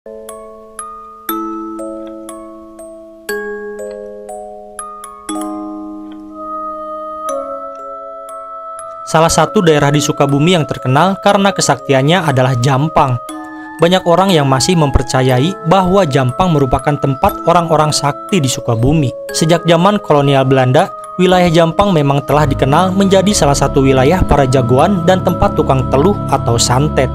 Salah satu daerah di Sukabumi yang terkenal karena kesaktiannya adalah Jampang. Banyak orang yang masih mempercayai bahwa Jampang merupakan tempat orang-orang sakti di Sukabumi. Sejak zaman kolonial Belanda, wilayah Jampang memang telah dikenal menjadi salah satu wilayah para jagoan dan tempat tukang teluh atau santet.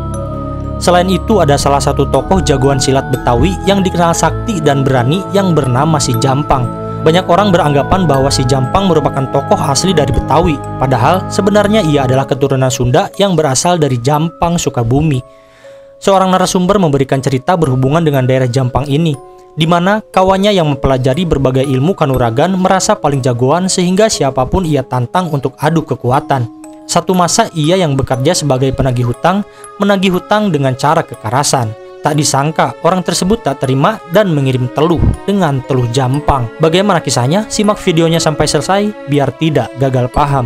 Selain itu, ada salah satu tokoh jagoan silat Betawi yang dikenal sakti dan berani yang bernama si Jampang. Banyak orang beranggapan bahwa si Jampang merupakan tokoh asli dari Betawi, padahal sebenarnya ia adalah keturunan Sunda yang berasal dari Jampang, Sukabumi. Seorang narasumber memberikan cerita berhubungan dengan daerah Jampang ini, di mana kawannya yang mempelajari berbagai ilmu kanuragan merasa paling jagoan sehingga siapapun ia tantang untuk adu kekuatan. Satu masa ia yang bekerja sebagai penagih hutang, menagih hutang dengan cara kekerasan. Tak disangka orang tersebut tak terima dan mengirim teluh dengan teluh Jampang. Bagaimana kisahnya? Simak videonya sampai selesai biar tidak gagal paham.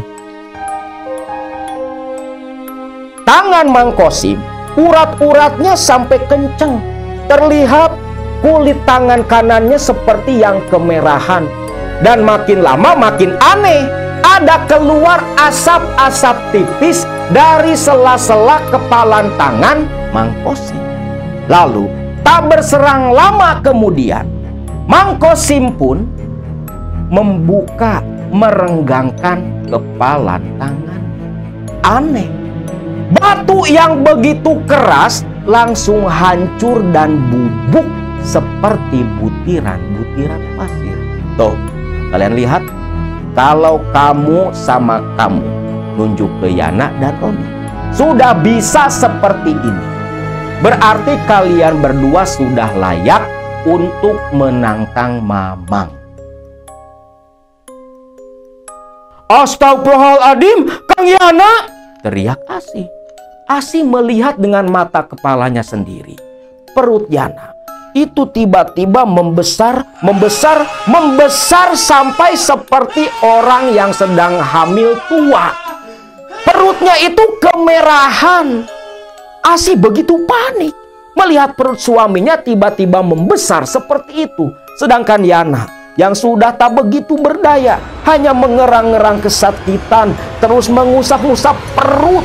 Tangan Mang Kosim, urat-uratnya sampai kenceng. Terlihat kulit tangan kanannya seperti yang kemerahan. Dan makin lama makin aneh. Ada keluar asap-asap tipis dari sela-sela kepalan tangan Mang Kosim. Lalu, tak berserang lama kemudian, Mang Kosim pun membuka, merenggangkan kepalan tangan. Aneh, batu yang begitu keras langsung hancur dan bubuk seperti butiran-butiran pasir. Tuh, kalian lihat, kalau kamu sama kamu, nunjuk ke Yana dan Roni, sudah bisa seperti ini. Berarti kalian berdua sudah layak untuk menantang Mamang. Astagfirullahaladzim, Kang Yana! Teriak Asih. Asih melihat dengan mata kepalanya sendiri. Perut Yana itu tiba-tiba membesar sampai seperti orang yang sedang hamil tua. Perutnya itu kemerahan. Asih begitu panik melihat perut suaminya tiba-tiba membesar seperti itu. Sedangkan Yana yang sudah tak begitu berdaya hanya mengerang-ngerang kesakitan terus mengusap-usap perut.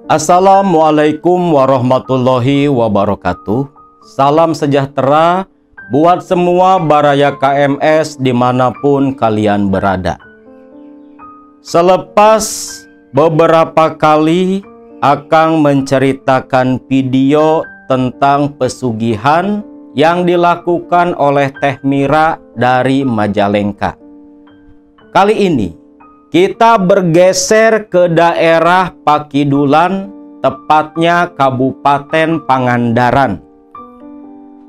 Assalamualaikum warahmatullahi wabarakatuh. Salam sejahtera buat semua baraya KMS dimanapun kalian berada. Selepas beberapa kali Akang menceritakan video tentang pesugihan yang dilakukan oleh Teh Mira dari Majalengka. Kali ini kita bergeser ke daerah Pakidulan, tepatnya Kabupaten Pangandaran.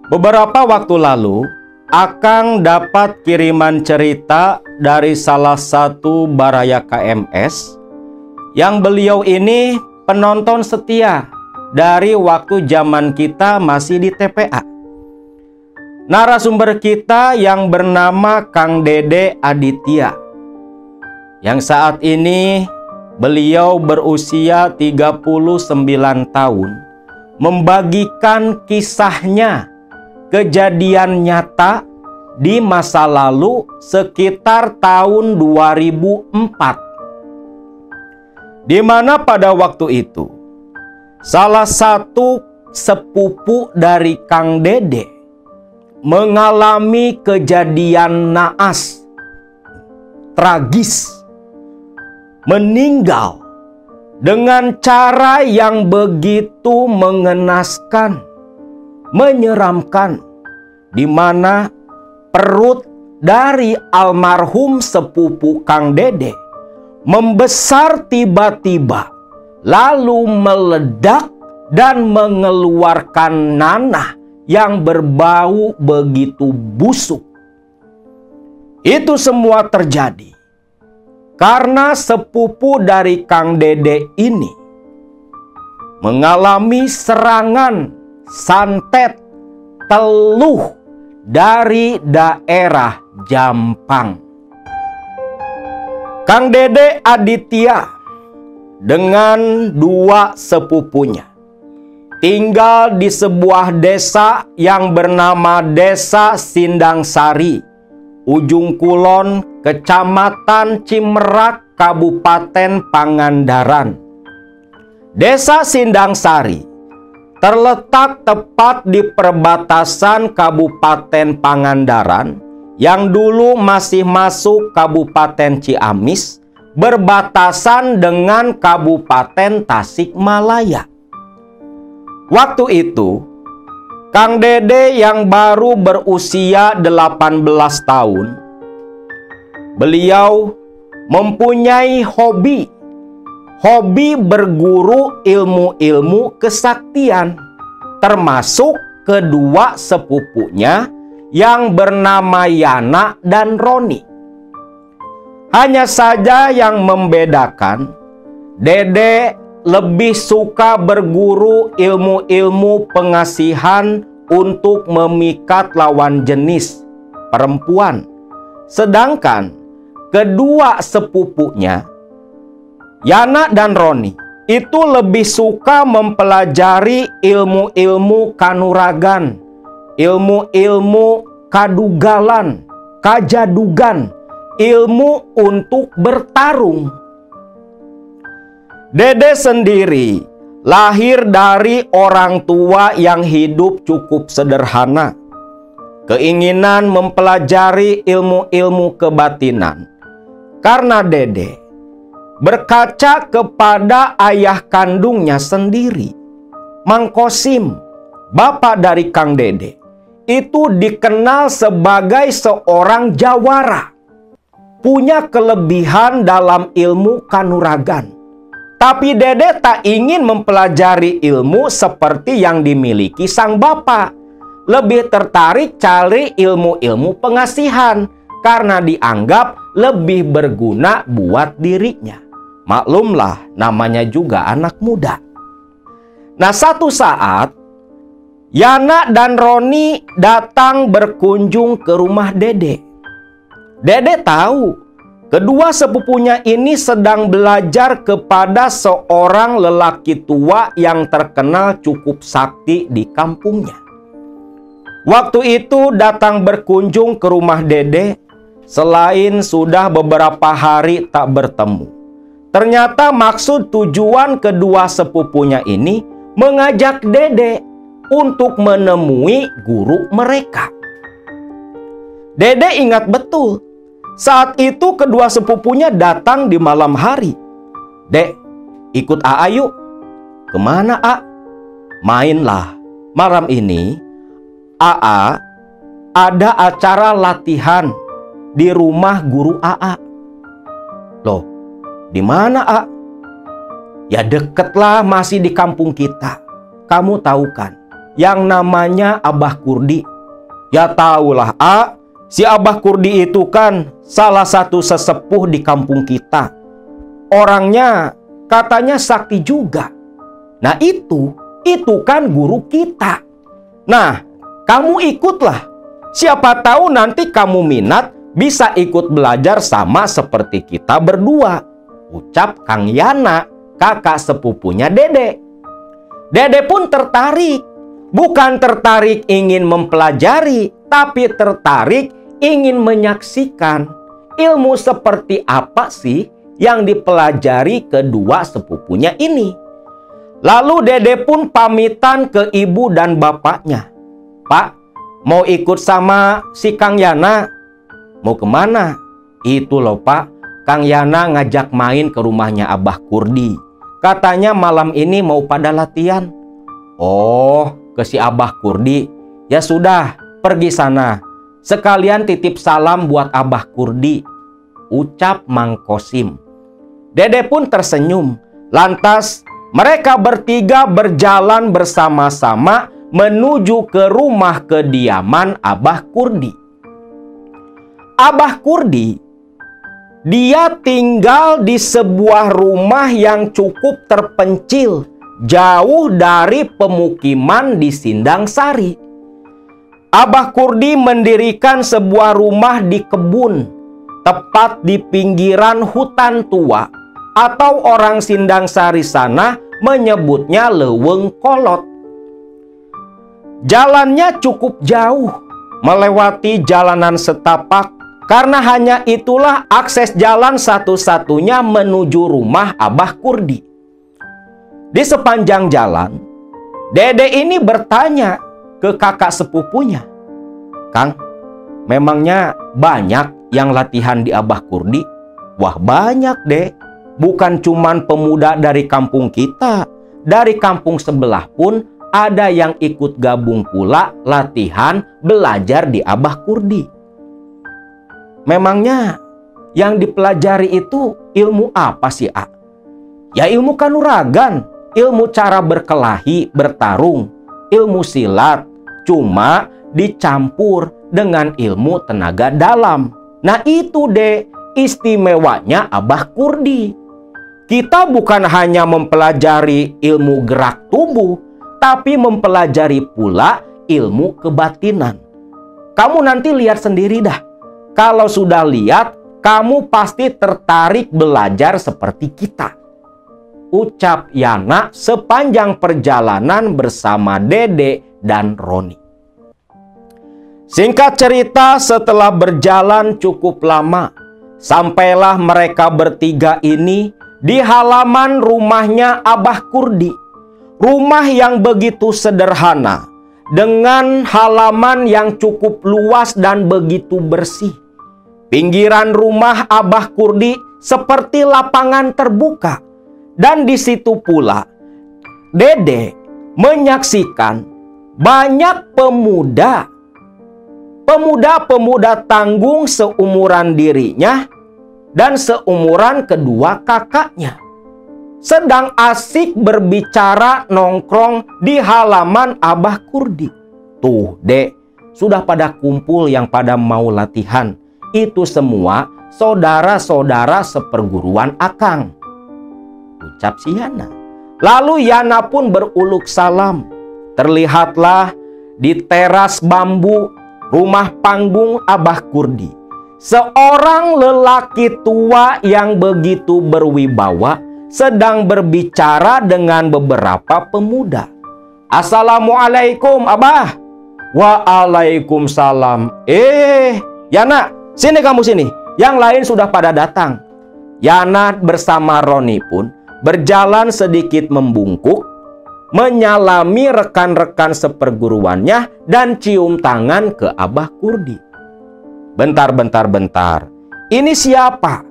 Beberapa waktu lalu, Akang dapat kiriman cerita dari salah satu baraya KMS yang beliau ini penonton setia dari waktu zaman kita masih di TPA. Narasumber kita yang bernama Kang Dede Aditya, yang saat ini beliau berusia 39 tahun, membagikan kisahnya kejadian nyata di masa lalu sekitar tahun 2004, di mana pada waktu itu salah satu sepupu dari Kang Dede mengalami kejadian naas tragis, meninggal dengan cara yang begitu mengenaskan, menyeramkan, di mana perut dari almarhum sepupu Kang Dede membesar tiba-tiba, lalu meledak dan mengeluarkan nanah yang berbau begitu busuk. Itu semua terjadi karena sepupu dari Kang Dede ini mengalami serangan santet teluh dari daerah Jampang. Kang Dede Aditya dengan dua sepupunya tinggal di sebuah desa yang bernama Desa Sindang Sari, Ujung Kulon, Kecamatan Cimerak, Kabupaten Pangandaran. Desa Sindang Sari terletak tepat di perbatasan Kabupaten Pangandaran yang dulu masih masuk Kabupaten Ciamis, berbatasan dengan Kabupaten Tasikmalaya. Waktu itu, Kang Dede yang baru berusia 18 tahun, beliau mempunyai hobi berguru ilmu-ilmu kesaktian, termasuk kedua sepupunya yang bernama Yana dan Roni. Hanya saja yang membedakan, Dede lebih suka berguru ilmu-ilmu pengasihan untuk memikat lawan jenis perempuan. Sedangkan kedua sepupunya, Yana dan Roni, itu lebih suka mempelajari ilmu-ilmu kanuragan, ilmu-ilmu kadugalan, kajadugan, ilmu untuk bertarung. Dede sendiri lahir dari orang tua yang hidup cukup sederhana. Keinginan mempelajari ilmu-ilmu kebatinan. Karena Dede berkaca kepada ayah kandungnya sendiri, Mang Kosim, bapak dari Kang Dede, itu dikenal sebagai seorang jawara, punya kelebihan dalam ilmu kanuragan. Tapi Dede tak ingin mempelajari ilmu seperti yang dimiliki sang bapak. Lebih tertarik cari ilmu-ilmu pengasihan karena dianggap lebih berguna buat dirinya. Maklumlah, namanya juga anak muda. Nah, satu saat Yana dan Roni datang berkunjung ke rumah Dede. Dede tahu kedua sepupunya ini sedang belajar kepada seorang lelaki tua yang terkenal cukup sakti di kampungnya. Waktu itu datang berkunjung ke rumah Dede, selain sudah beberapa hari tak bertemu. Ternyata maksud tujuan kedua sepupunya ini mengajak Dede untuk menemui guru mereka. Dede ingat betul, saat itu kedua sepupunya datang di malam hari. "Dek, ikut A yuk." "Kemana, A?" "Mainlah. Malam ini AA ada acara latihan di rumah guru AA." "Loh, di mana, A?" "Ya deket lah, masih di kampung kita. Kamu tahu kan, yang namanya Abah Kurdi." "Ya tahulah, A. Si Abah Kurdi itu kan salah satu sesepuh di kampung kita. Orangnya katanya sakti juga. Nah itu kan guru kita. Nah, kamu ikutlah. Siapa tahu nanti kamu minat bisa ikut belajar sama seperti kita berdua," ucap Kang Yana, kakak sepupunya Dede. Dede pun tertarik. Bukan tertarik ingin mempelajari, tapi tertarik ingin menyaksikan ilmu seperti apa sih yang dipelajari kedua sepupunya ini. Lalu Dede pun pamitan ke ibu dan bapaknya. "Pak, mau ikut sama si Kang Yana." "Mau kemana?" "Itu loh Pak, Kang Yana ngajak main ke rumahnya Abah Kurdi. Katanya malam ini mau pada latihan." "Oh, ke si Abah Kurdi. Ya sudah, pergi sana. Sekalian titip salam buat Abah Kurdi," ucap Mang Kosim. Dede pun tersenyum. Lantas mereka bertiga berjalan bersama-sama menuju ke rumah kediaman Abah Kurdi. Abah Kurdi, dia tinggal di sebuah rumah yang cukup terpencil, jauh dari pemukiman di Sindang Sari. Abah Kurdi mendirikan sebuah rumah di kebun, tepat di pinggiran hutan tua, atau orang Sindang Sari sana menyebutnya Leuweung Kolot. Jalannya cukup jauh, melewati jalanan setapak, karena hanya itulah akses jalan satu-satunya menuju rumah Abah Kurdi. Di sepanjang jalan, Dede ini bertanya ke kakak sepupunya, "Kang, memangnya banyak yang latihan di Abah Kurdi?" "Wah, banyak, Dek. Bukan cuman pemuda dari kampung kita, dari kampung sebelah pun ada yang ikut gabung pula latihan belajar di Abah Kurdi." "Memangnya yang dipelajari itu ilmu apa sih, A?" "Ya ilmu kanuragan, ilmu cara berkelahi, bertarung, ilmu silat, cuma dicampur dengan ilmu tenaga dalam. Nah itu deh istimewanya Abah Kurdi. Kita bukan hanya mempelajari ilmu gerak tubuh, tapi mempelajari pula ilmu kebatinan. Kamu nanti lihat sendiri dah. Kalau sudah lihat, kamu pasti tertarik belajar seperti kita," ucap Yana sepanjang perjalanan bersama Dede dan Roni. Singkat cerita, setelah berjalan cukup lama, sampailah mereka bertiga ini di halaman rumahnya Abah Kurdi. Rumah yang begitu sederhana, dengan halaman yang cukup luas dan begitu bersih. Pinggiran rumah Abah Kurdi seperti lapangan terbuka. Dan di situ pula Dede menyaksikan banyak pemuda tanggung seumuran dirinya dan seumuran kedua kakaknya, sedang asik berbicara nongkrong di halaman Abah Kurdi. Tuh, Dek, sudah pada kumpul yang pada mau latihan. Itu semua saudara-saudara seperguruan Akang, ucap si Yana. Lalu Yana pun beruluk salam. Terlihatlah di teras bambu rumah panggung Abah Kurdi seorang lelaki tua yang begitu berwibawa sedang berbicara dengan beberapa pemuda. "Assalamualaikum, Abah." "Waalaikumsalam." Yana, sini kamu sini. Yang lain sudah pada datang." Yana bersama Roni pun berjalan sedikit membungkuk, menyalami rekan-rekan seperguruannya dan cium tangan ke Abah Kurdi. Bentar. "Ini siapa?"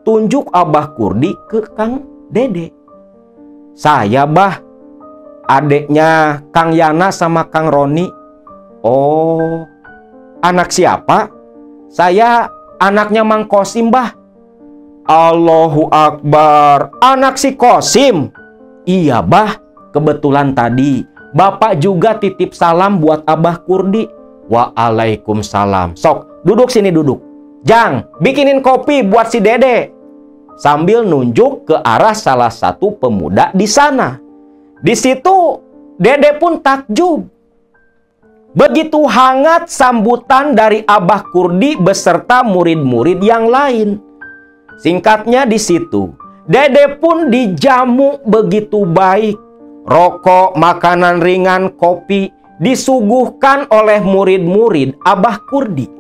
tunjuk Abah Kurdi ke Kang Dede. "Saya, Bah. Adeknya Kang Yana sama Kang Roni." "Oh, anak siapa?" "Saya anaknya Mang Kosim, Bah." "Allahu Akbar, anak si Kosim?" "Iya, Bah. Kebetulan tadi Bapak juga titip salam buat Abah Kurdi." "Waalaikumsalam. Sok, duduk sini duduk. Jang, bikinin kopi buat si Dede." Sambil nunjuk ke arah salah satu pemuda di sana. Di situ Dede pun takjub. Begitu hangat sambutan dari Abah Kurdi beserta murid-murid yang lain. Singkatnya di situ, Dede pun dijamu begitu baik. Rokok, makanan ringan, kopi disuguhkan oleh murid-murid Abah Kurdi.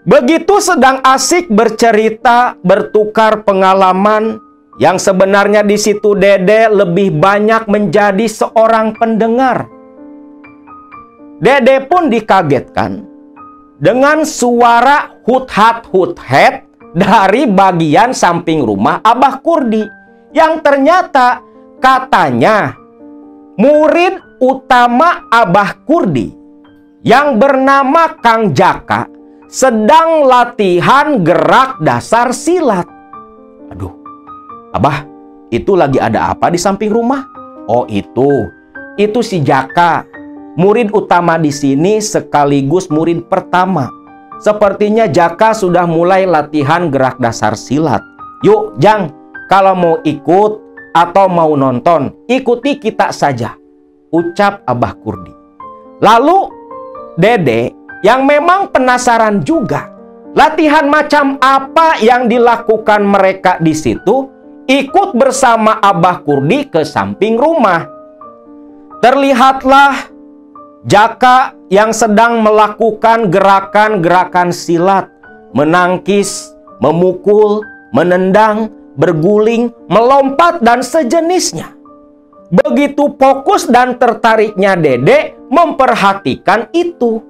Begitu sedang asik bercerita, bertukar pengalaman, yang sebenarnya di situ Dede lebih banyak menjadi seorang pendengar. Dede pun dikagetkan dengan suara hut-hat hut-het dari bagian samping rumah Abah Kurdi, yang ternyata katanya murid utama Abah Kurdi yang bernama Kang Jaka sedang latihan gerak dasar silat. Aduh, "Abah, itu lagi ada apa di samping rumah?" "Oh itu si Jaka, murid utama di sini sekaligus murid pertama. Sepertinya Jaka sudah mulai latihan gerak dasar silat. Yuk Jang, kalau mau ikut atau mau nonton, ikuti kita saja," ucap Abah Kurdi. Lalu Dede yang memang penasaran juga latihan macam apa yang dilakukan mereka di situ, ikut bersama Abah Kurdi ke samping rumah. Terlihatlah Jaka yang sedang melakukan gerakan-gerakan silat, menangkis, memukul, menendang, berguling, melompat, dan sejenisnya. Begitu fokus dan tertariknya Dede memperhatikan itu.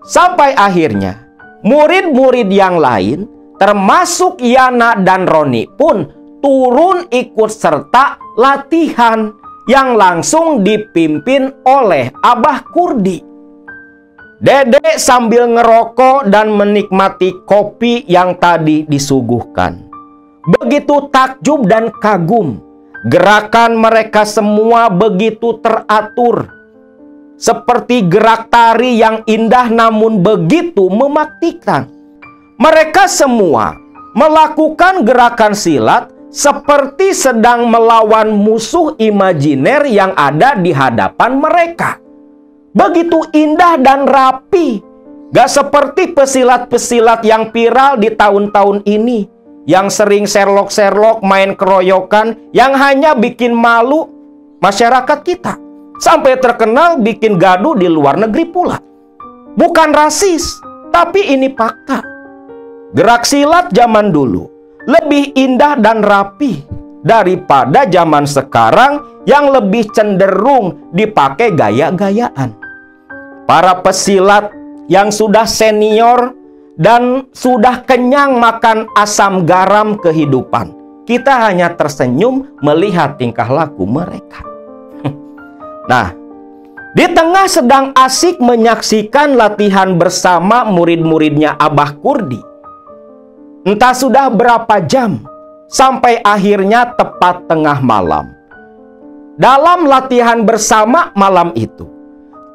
Sampai akhirnya murid-murid yang lain, termasuk Yana dan Roni pun turun ikut serta latihan yang langsung dipimpin oleh Abah Kurdi. Dede sambil ngerokok dan menikmati kopi yang tadi disuguhkan. Begitu takjub dan kagum, gerakan mereka semua begitu teratur. Seperti gerak tari yang indah namun begitu mematikan. Mereka semua melakukan gerakan silat seperti sedang melawan musuh imajiner yang ada di hadapan mereka. Begitu indah dan rapi. Gak seperti pesilat-pesilat yang viral di tahun-tahun ini, yang sering serlok-serlok main keroyokan yang hanya bikin malu masyarakat kita, sampai terkenal bikin gaduh di luar negeri pula. Bukan rasis, tapi ini fakta. Gerak silat zaman dulu lebih indah dan rapi daripada zaman sekarang yang lebih cenderung dipakai gaya-gayaan. Para pesilat yang sudah senior dan sudah kenyang makan asam garam kehidupan, kita hanya tersenyum melihat tingkah laku mereka. Nah, di tengah sedang asik menyaksikan latihan bersama murid-muridnya Abah Kurdi, entah sudah berapa jam, sampai akhirnya tepat tengah malam. Dalam latihan bersama malam itu,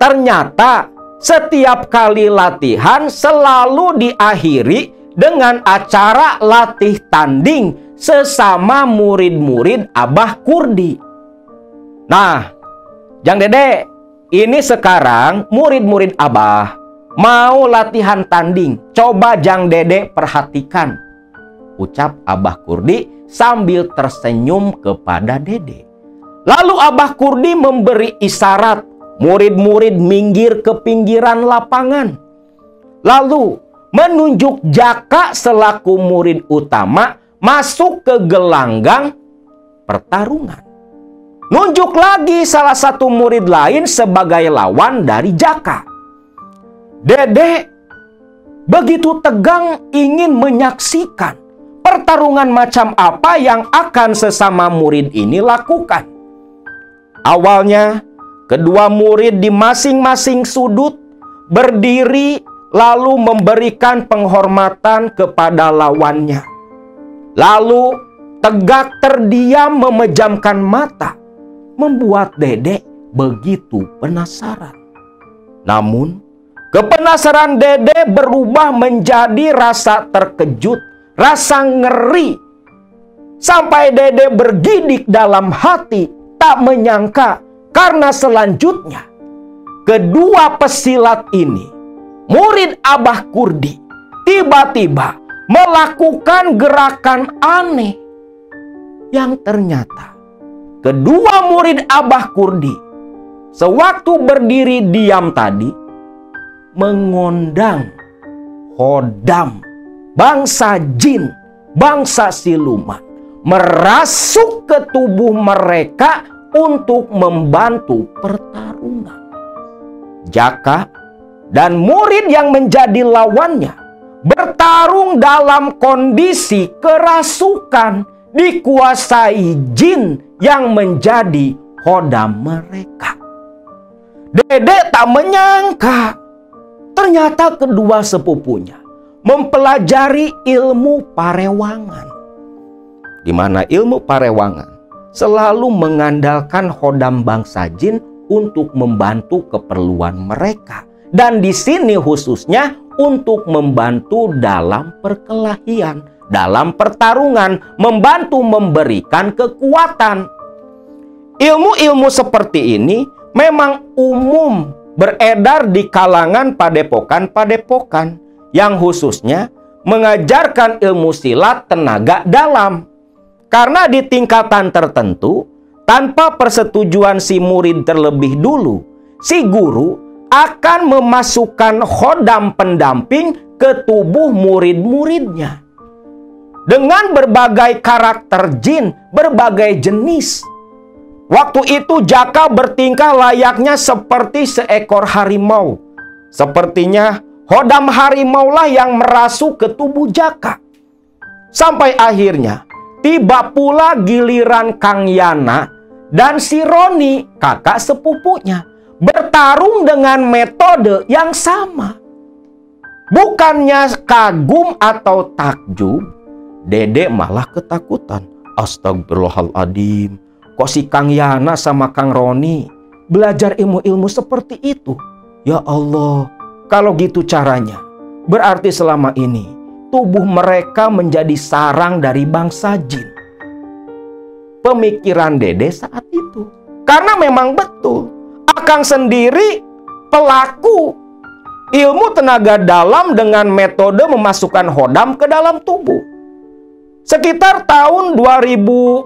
ternyata setiap kali latihan selalu diakhiri dengan acara latih tanding sesama murid-murid Abah Kurdi. Nah, Jang Dede, ini sekarang murid-murid Abah mau latihan tanding. Coba Jang Dede perhatikan, ucap Abah Kurdi sambil tersenyum kepada Dede. Lalu Abah Kurdi memberi isyarat murid-murid minggir ke pinggiran lapangan. Lalu menunjuk Jaka selaku murid utama masuk ke gelanggang pertarungan. Nunjuk lagi salah satu murid lain sebagai lawan dari Jaka. Dede begitu tegang ingin menyaksikan pertarungan macam apa yang akan sesama murid ini lakukan. Awalnya, kedua murid di masing-masing sudut berdiri lalu memberikan penghormatan kepada lawannya. Lalu tegak terdiam memejamkan mata, membuat Dede begitu penasaran. Namun, kepenasaran Dede berubah menjadi rasa terkejut, rasa ngeri. Sampai Dede bergidik dalam hati, tak menyangka karena selanjutnya kedua pesilat ini, murid Abah Kurdi, tiba-tiba melakukan gerakan aneh yang ternyata kedua murid Abah Kurdi sewaktu berdiri diam tadi mengundang Hodam, bangsa jin, bangsa siluman, merasuk ke tubuh mereka untuk membantu pertarungan. Jaka dan murid yang menjadi lawannya bertarung dalam kondisi kerasukan, dikuasai jin yang menjadi Hodam mereka. Dede tak menyangka ternyata kedua sepupunya mempelajari ilmu parewangan. di mana ilmu parewangan selalu mengandalkan hodam bangsa jin untuk membantu keperluan mereka. Dan di sini khususnya untuk membantu dalam perkelahian, dalam pertarungan, membantu memberikan kekuatan. Ilmu-ilmu seperti ini memang umum beredar di kalangan padepokan-padepokan yang khususnya mengajarkan ilmu silat tenaga dalam. Karena di tingkatan tertentu, tanpa persetujuan si murid terlebih dulu, si guru akan memasukkan hodam pendamping ke tubuh murid-muridnya. Dengan berbagai karakter jin, berbagai jenis. Waktu itu Jaka bertingkah layaknya seperti seekor harimau. Sepertinya hodam harimau lah yang merasuk ke tubuh Jaka. Sampai akhirnya tiba pula giliran Kang Yana dan si Roni, kakak sepupunya, bertarung dengan metode yang sama. Bukannya kagum atau takjub, Dede malah ketakutan. Astagfirullahaladzim, kok si Kang Yana sama Kang Roni belajar ilmu-ilmu seperti itu? Ya Allah, kalau gitu caranya, berarti selama ini tubuh mereka menjadi sarang dari bangsa jin. Pemikiran Dede saat itu. Karena memang betul, Akang sendiri pelaku ilmu tenaga dalam dengan metode memasukkan hodam ke dalam tubuh. Sekitar tahun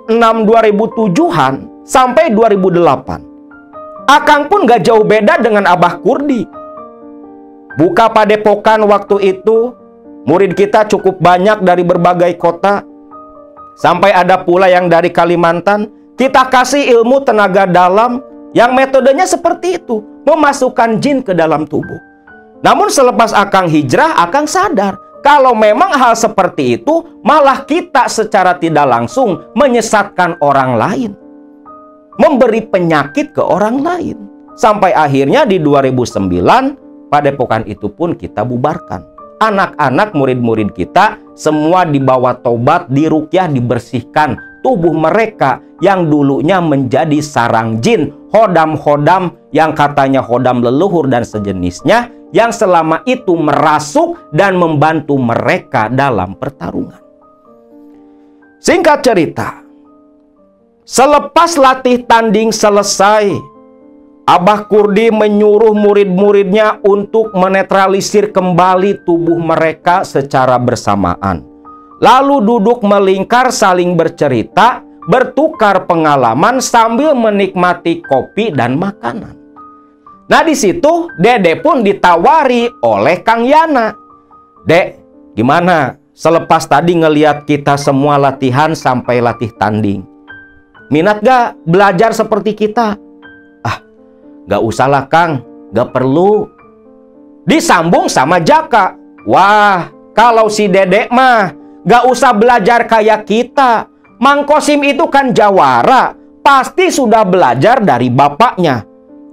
2006-2007-an sampai 2008. Akang pun gak jauh beda dengan Abah Kurdi. Buka padepokan waktu itu, murid kita cukup banyak dari berbagai kota. Sampai ada pula yang dari Kalimantan. Kita kasih ilmu tenaga dalam yang metodenya seperti itu, memasukkan jin ke dalam tubuh. Namun selepas Akang hijrah, Akang sadar kalau memang hal seperti itu malah kita secara tidak langsung menyesatkan orang lain, memberi penyakit ke orang lain. Sampai akhirnya di 2009 padepokan itu pun kita bubarkan. Anak-anak murid-murid kita semua dibawa tobat, diruqyah, dibersihkan tubuh mereka yang dulunya menjadi sarang jin, hodam-hodam yang katanya hodam leluhur dan sejenisnya, yang selama itu merasuk dan membantu mereka dalam pertarungan. Singkat cerita, selepas latih tanding selesai, Abah Kurdi menyuruh murid-muridnya untuk menetralisir kembali tubuh mereka secara bersamaan. Lalu duduk melingkar saling bercerita, bertukar pengalaman sambil menikmati kopi dan makanan. Nah di situ Dede pun ditawari oleh Kang Yana. Dek, gimana selepas tadi ngeliat kita semua latihan sampai latih tanding? Minat gak belajar seperti kita? Gak usah lah Kang, gak perlu. Disambung sama Jaka. Wah, kalau si Dedek mah gak usah belajar kayak kita. Mang Kosim itu kan jawara, pasti sudah belajar dari bapaknya.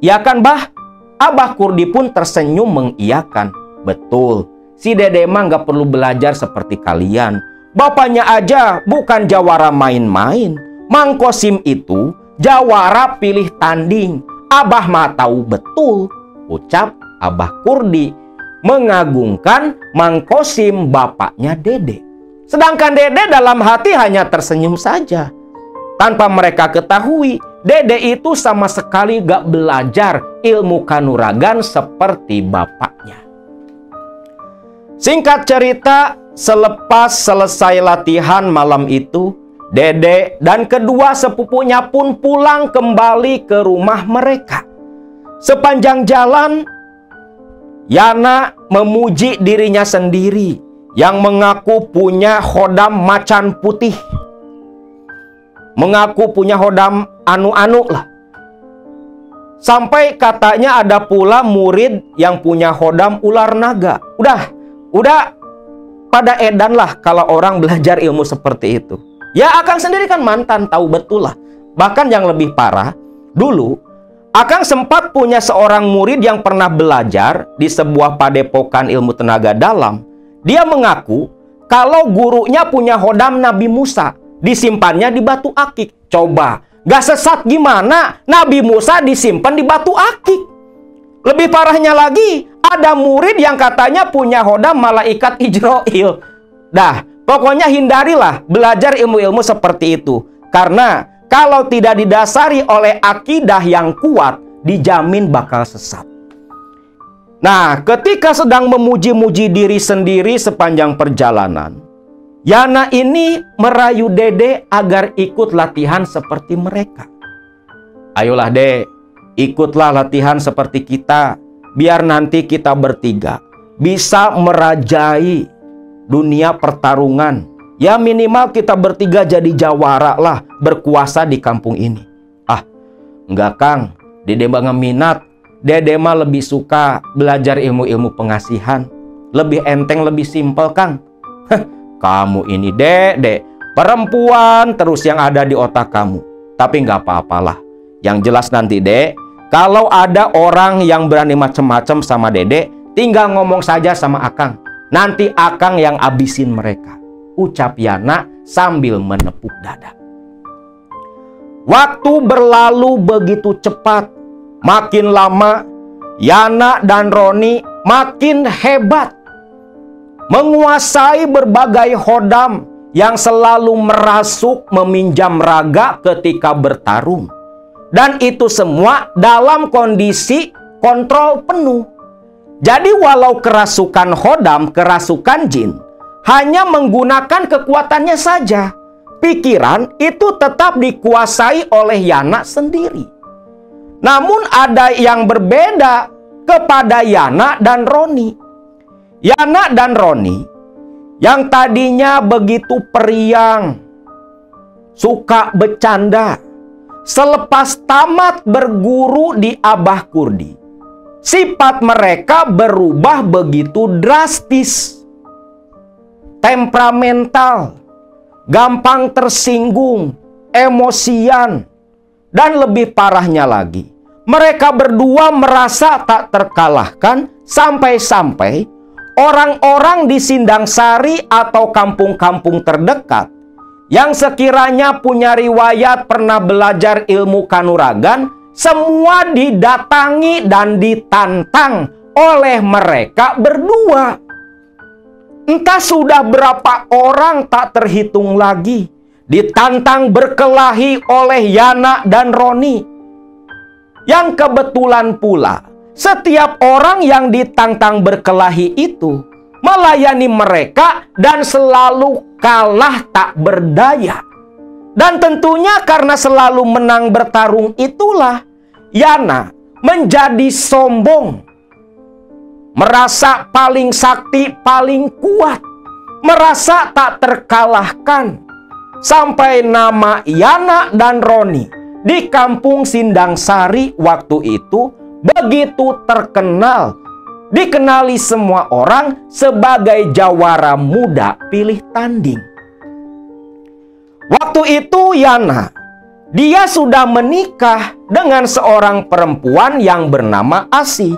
Ya kan Bah? Abah Kurdi pun tersenyum mengiyakan. Betul, si Dedek mah gak perlu belajar seperti kalian. Bapaknya aja bukan jawara main-main. Mang Kosim itu jawara pilih tanding. Abah mah tahu betul, ucap Abah Kurdi mengagungkan Mang Kosim, bapaknya Dede. Sedangkan Dede dalam hati hanya tersenyum saja. Tanpa mereka ketahui, Dede itu sama sekali gak belajar ilmu kanuragan seperti bapaknya. Singkat cerita, selepas selesai latihan malam itu, Dede dan kedua sepupunya pun pulang kembali ke rumah mereka. Sepanjang jalan, Yana memuji dirinya sendiri yang mengaku punya hodam macan putih. Mengaku punya hodam anu-anu lah. Sampai katanya ada pula murid yang punya hodam ular naga. Udah pada edan lah kalau orang belajar ilmu seperti itu. Ya Akang sendiri kan mantan, tahu betul lah. Bahkan yang lebih parah, dulu Akang sempat punya seorang murid yang pernah belajar di sebuah padepokan ilmu tenaga dalam. Dia mengaku kalau gurunya punya hodam Nabi Musa. disimpannya di batu akik. Coba, gak sesat gimana Nabi Musa disimpan di batu akik? Lebih parahnya lagi, ada murid yang katanya punya hodam malaikat Ijroil. Dah, pokoknya hindarilah belajar ilmu-ilmu seperti itu. Karena kalau tidak didasari oleh akidah yang kuat, dijamin bakal sesat. Nah, ketika sedang memuji-muji diri sendiri sepanjang perjalanan, Yana ini merayu Dede agar ikut latihan seperti mereka. Ayolah Dek, ikutlah latihan seperti kita, biar nanti kita bertiga bisa merajai dunia pertarungan. Ya minimal kita bertiga jadi jawara lah, berkuasa di kampung ini. Ah, enggak Kang, Dede banget minat. Dede mah lebih suka belajar ilmu-ilmu pengasihan. Lebih enteng, lebih simpel Kang. Kamu ini Dek, perempuan terus yang ada di otak kamu. Tapi nggak apa-apalah. Yang jelas nanti Dek, kalau ada orang yang berani macem-macem sama Dede, tinggal ngomong saja sama Akang. Nanti Akang yang abisin mereka. Ucap Yana sambil menepuk dada. Waktu berlalu begitu cepat. Makin lama, Yana dan Roni makin hebat. Menguasai berbagai hodam yang selalu merasuk meminjam raga ketika bertarung. Dan itu semua dalam kondisi kontrol penuh. Jadi walau kerasukan hodam, kerasukan jin, hanya menggunakan kekuatannya saja. Pikiran itu tetap dikuasai oleh Yana sendiri. Namun ada yang berbeda kepada Yana dan Roni. Yana dan Roni yang tadinya begitu periang, suka bercanda, selepas tamat berguru di Abah Kurdi, sifat mereka berubah begitu drastis. Temperamental, gampang tersinggung, emosian, dan lebih parahnya lagi, mereka berdua merasa tak terkalahkan sampai-sampai orang-orang di Sindang Sari atau kampung-kampung terdekat yang sekiranya punya riwayat pernah belajar ilmu kanuragan, semua didatangi dan ditantang oleh mereka berdua. Entah sudah berapa orang tak terhitung lagi ditantang berkelahi oleh Yana dan Roni. Yang kebetulan pula, setiap orang yang ditantang berkelahi itu melayani mereka dan selalu kalah tak berdaya. Dan tentunya karena selalu menang bertarung itulah Yana menjadi sombong, merasa paling sakti, paling kuat, merasa tak terkalahkan. Sampai nama Yana dan Roni di kampung Sindang Sari waktu itu begitu terkenal, dikenali semua orang sebagai jawara muda pilih tanding. Waktu itu Yana, dia sudah menikah dengan seorang perempuan yang bernama Asih.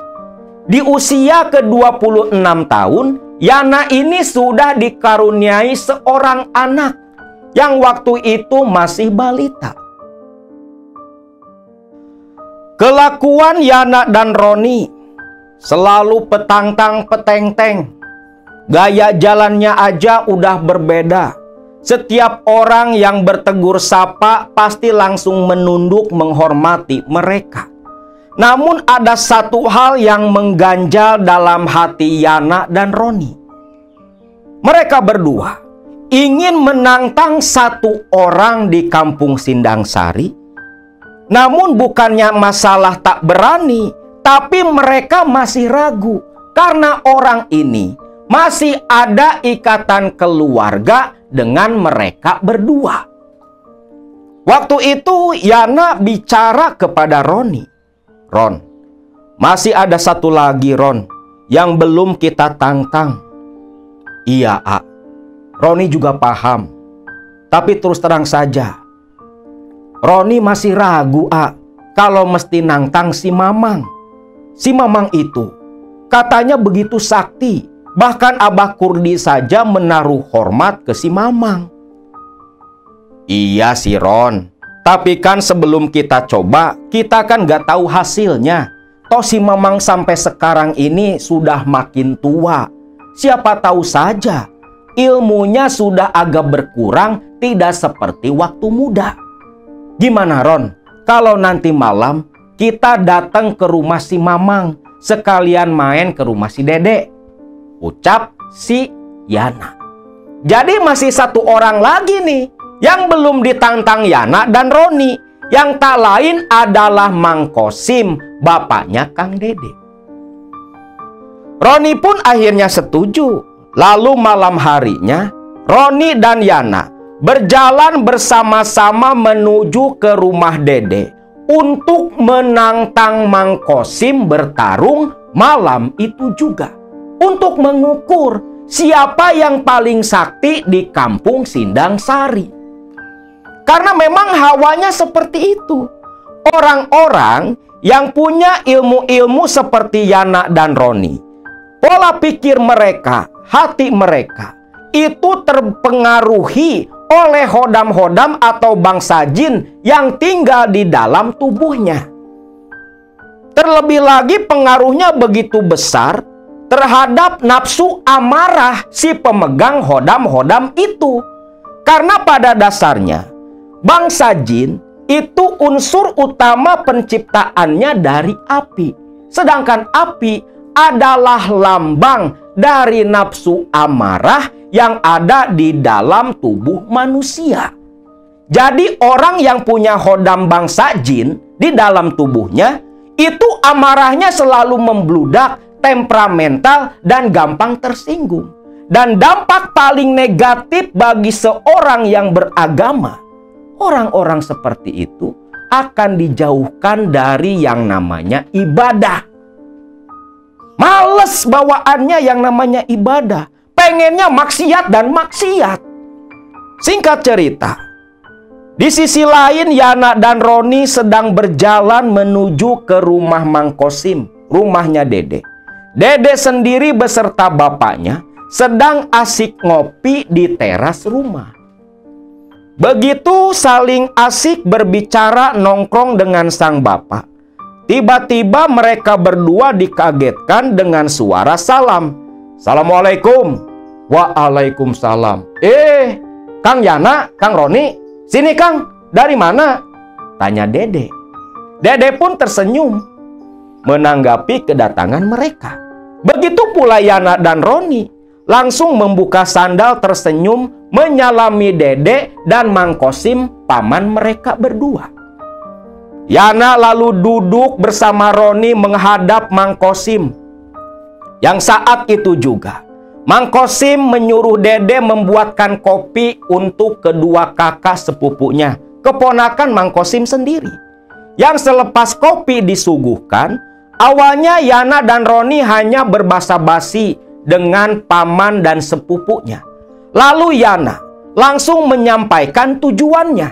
Di usia ke-26 tahun, Yana ini sudah dikaruniai seorang anak yang waktu itu masih balita. Kelakuan Yana dan Roni selalu petangtang petengteng. Gaya jalannya aja udah berbeda. Setiap orang yang bertegur sapa pasti langsung menunduk menghormati mereka. Namun ada satu hal yang mengganjal dalam hati Yana dan Roni. Mereka berdua ingin menantang satu orang di kampung Sindang Sari. Namun bukannya masalah tak berani, tapi mereka masih ragu karena orang ini masih ada ikatan keluarga dengan mereka berdua. Waktu itu Yana bicara kepada Roni. Ron, masih ada satu lagi Ron yang belum kita tantang. Iya, A. Roni juga paham. Tapi terus terang saja, Roni masih ragu, A, kalau mesti nantang si Mamang. Si Mamang itu katanya begitu sakti. Bahkan Abah Kurdi saja menaruh hormat ke si Mamang. Iya sih Ron, tapi kan sebelum kita coba, kita kan gak tahu hasilnya. Toh si Mamang sampai sekarang ini sudah makin tua. Siapa tahu saja ilmunya sudah agak berkurang, tidak seperti waktu muda. Gimana Ron, kalau nanti malam kita datang ke rumah si Mamang, sekalian main ke rumah si Dede? Ucap si Yana. Jadi masih satu orang lagi nih yang belum ditantang Yana dan Roni, yang tak lain adalah Mang Kosim, bapaknya Kang Dede. Roni pun akhirnya setuju. Lalu malam harinya, Roni dan Yana berjalan bersama-sama menuju ke rumah Dede untuk menantang Mang Kosim bertarung malam itu juga, untuk mengukur siapa yang paling sakti di kampung Sindang Sari. Karena memang hawanya seperti itu. Orang-orang yang punya ilmu-ilmu seperti Yana dan Roni, pola pikir mereka, hati mereka itu terpengaruhi oleh hodam-hodam atau bangsa jin yang tinggal di dalam tubuhnya. Terlebih lagi pengaruhnya begitu besar terhadap nafsu amarah si pemegang hodam-hodam itu. Karena pada dasarnya bangsa jin itu unsur utama penciptaannya dari api. Sedangkan api adalah lambang dari nafsu amarah yang ada di dalam tubuh manusia. Jadi orang yang punya hodam bangsa jin di dalam tubuhnya, itu amarahnya selalu membludak, temperamental, dan gampang tersinggung. Dan dampak paling negatif bagi seorang yang beragama, orang-orang seperti itu akan dijauhkan dari yang namanya ibadah. Males bawaannya yang namanya ibadah. Pengennya maksiat dan maksiat. Singkat cerita, di sisi lain Yana dan Roni sedang berjalan menuju ke rumah Mang Kosim, rumahnya Dede. Dede sendiri beserta bapaknya sedang asik ngopi di teras rumah. Begitu saling asik berbicara nongkrong dengan sang bapak, tiba-tiba mereka berdua dikagetkan dengan suara salam. Assalamualaikum. Waalaikumsalam. Kang Yana, Kang Roni, sini Kang, dari mana? Tanya Dede. Dede pun tersenyum menanggapi kedatangan mereka. Begitu pula Yana dan Roni langsung membuka sandal tersenyum menyalami Dede dan Mang Kosim, paman mereka berdua. Yana lalu duduk bersama Roni menghadap Mang Kosim. Yang saat itu juga Mang Kosim menyuruh Dede membuatkan kopi untuk kedua kakak sepupunya, keponakan Mang Kosim sendiri. Yang selepas kopi disuguhkan, awalnya Yana dan Roni hanya berbasa-basi dengan paman dan sepupunya. Lalu Yana langsung menyampaikan tujuannya.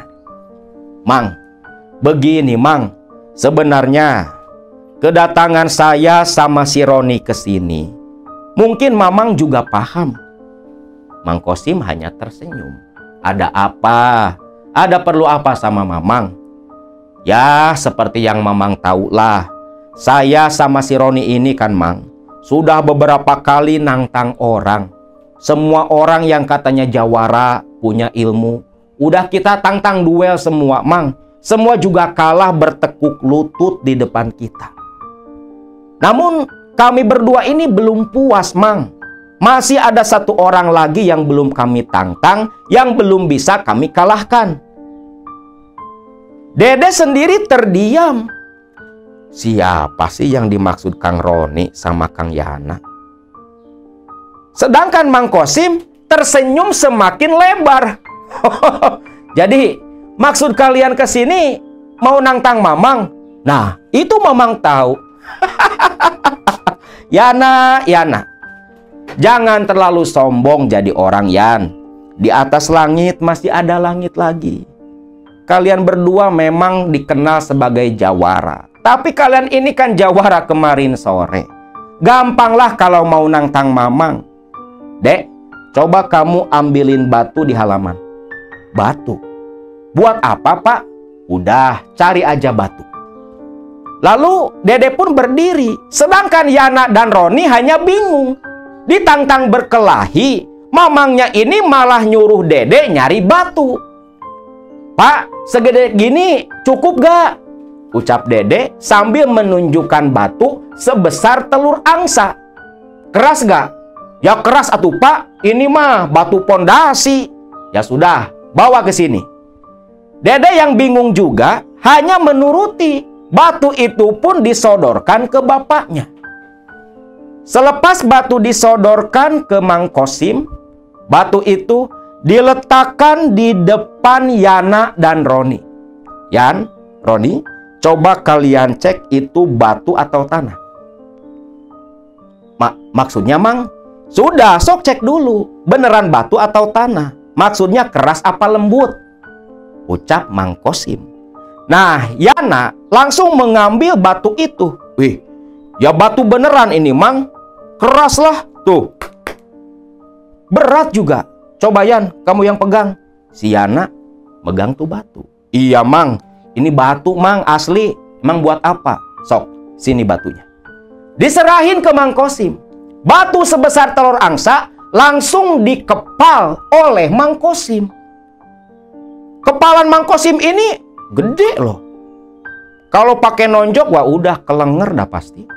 Mang, begini Mang, sebenarnya kedatangan saya sama si Roni ke sini, mungkin Mamang juga paham. Mang Kosim hanya tersenyum. Ada apa? Ada perlu apa sama Mamang? Ya, seperti yang Mamang tahu lah. Saya sama si Roni ini kan Mang, sudah beberapa kali nantang orang. Semua orang yang katanya jawara, punya ilmu, udah kita tantang duel semua Mang. Semua juga kalah bertekuk lutut di depan kita. Namun kami berdua ini belum puas Mang. Masih ada satu orang lagi yang belum kami tantang, yang belum bisa kami kalahkan. Dede sendiri terdiam. Siapa sih yang dimaksud Kang Roni sama Kang Yana? Sedangkan Mang Kosim tersenyum semakin lebar. Jadi maksud kalian ke sini mau nantang Mamang? Nah, itu Mamang tahu. Yana, jangan terlalu sombong jadi orang Yan. Di atas langit masih ada langit lagi. Kalian berdua memang dikenal sebagai jawara. Tapi kalian ini kan jawara kemarin sore. Gampanglah kalau mau nantang Mamang. Dek, coba kamu ambilin batu di halaman. Batu? Buat apa, Pak? Udah, cari aja batu. Lalu Dede pun berdiri, sedangkan Yana dan Roni hanya bingung. Ditantang berkelahi, mamangnya ini malah nyuruh Dede nyari batu. Pak, segede gini cukup gak? Ucap Dede sambil menunjukkan batu sebesar telur angsa. Keras gak? Ya keras atuh, Pak, ini mah batu pondasi. Ya sudah, bawa ke sini. Dede yang bingung juga hanya menuruti. Batu itu pun disodorkan ke bapaknya. Selepas batu disodorkan ke Mang Kosim, batu itu diletakkan di depan Yana dan Roni. Yan, Roni, coba kalian cek itu batu atau tanah. Maksudnya, Mang? Sudah, sok cek dulu. Beneran batu atau tanah? Maksudnya keras apa lembut? Ucap Mang Kosim. Nah, Yana langsung mengambil batu itu. Wih, ya batu beneran ini, Mang. Keras lah, tuh. Berat juga. Coba Yan, kamu yang pegang. Si Yana megang tuh batu. Iya, Mang. Ini batu, Mang, asli. Emang buat apa? Sok, sini batunya. Diserahin ke Mang Kosim. Batu sebesar telur angsa langsung dikepal oleh Mang Kosim. Kepalan Mang Kosim ini gede loh. Kalau pakai nonjok, wah udah kelenger dah pasti.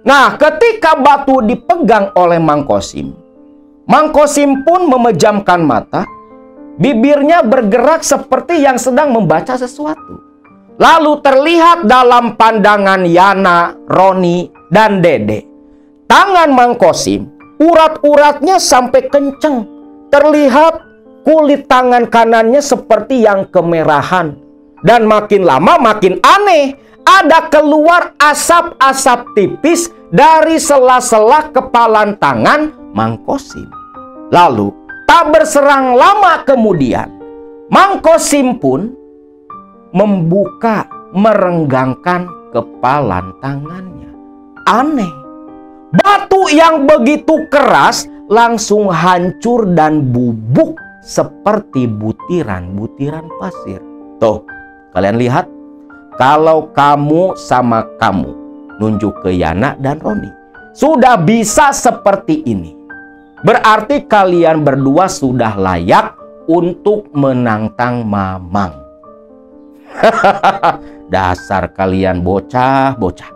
Nah, ketika batu dipegang oleh Mang Kosim pun memejamkan mata. Bibirnya bergerak seperti yang sedang membaca sesuatu. Lalu terlihat dalam pandangan Yana, Roni, dan Dede. Tangan Mang Kosim, urat-uratnya sampai kenceng. Terlihat kulit tangan kanannya seperti yang kemerahan. Dan makin lama makin aneh. Ada keluar asap-asap tipis dari sela-sela kepalan tangan Mang Kosim. Lalu, tak berserang lama kemudian, Mang Kosim pun membuka, merenggangkan kepalan tangannya. Aneh. Batu yang begitu keras langsung hancur dan bubuk seperti butiran-butiran pasir. Tuh, kalian lihat? Kalau kamu sama kamu, nunjuk ke Yana dan Roni, sudah bisa seperti ini. Berarti kalian berdua sudah layak untuk menantang Mamang. Dasar kalian bocah-bocah.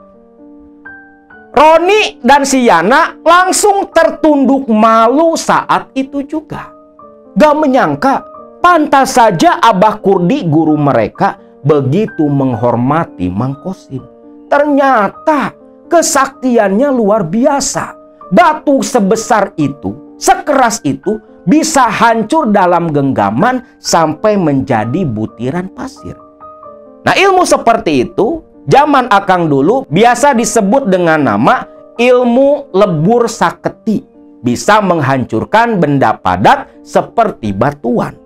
Roni dan si Yana langsung tertunduk malu saat itu juga. Gak menyangka, pantas saja Abah Kurdi guru mereka begitu menghormati Mang Kosim. Ternyata kesaktiannya luar biasa. Batu sebesar itu, sekeras itu, bisa hancur dalam genggaman sampai menjadi butiran pasir. Nah, ilmu seperti itu zaman Akang dulu biasa disebut dengan nama ilmu lebur saketi. Bisa menghancurkan benda padat seperti batuan.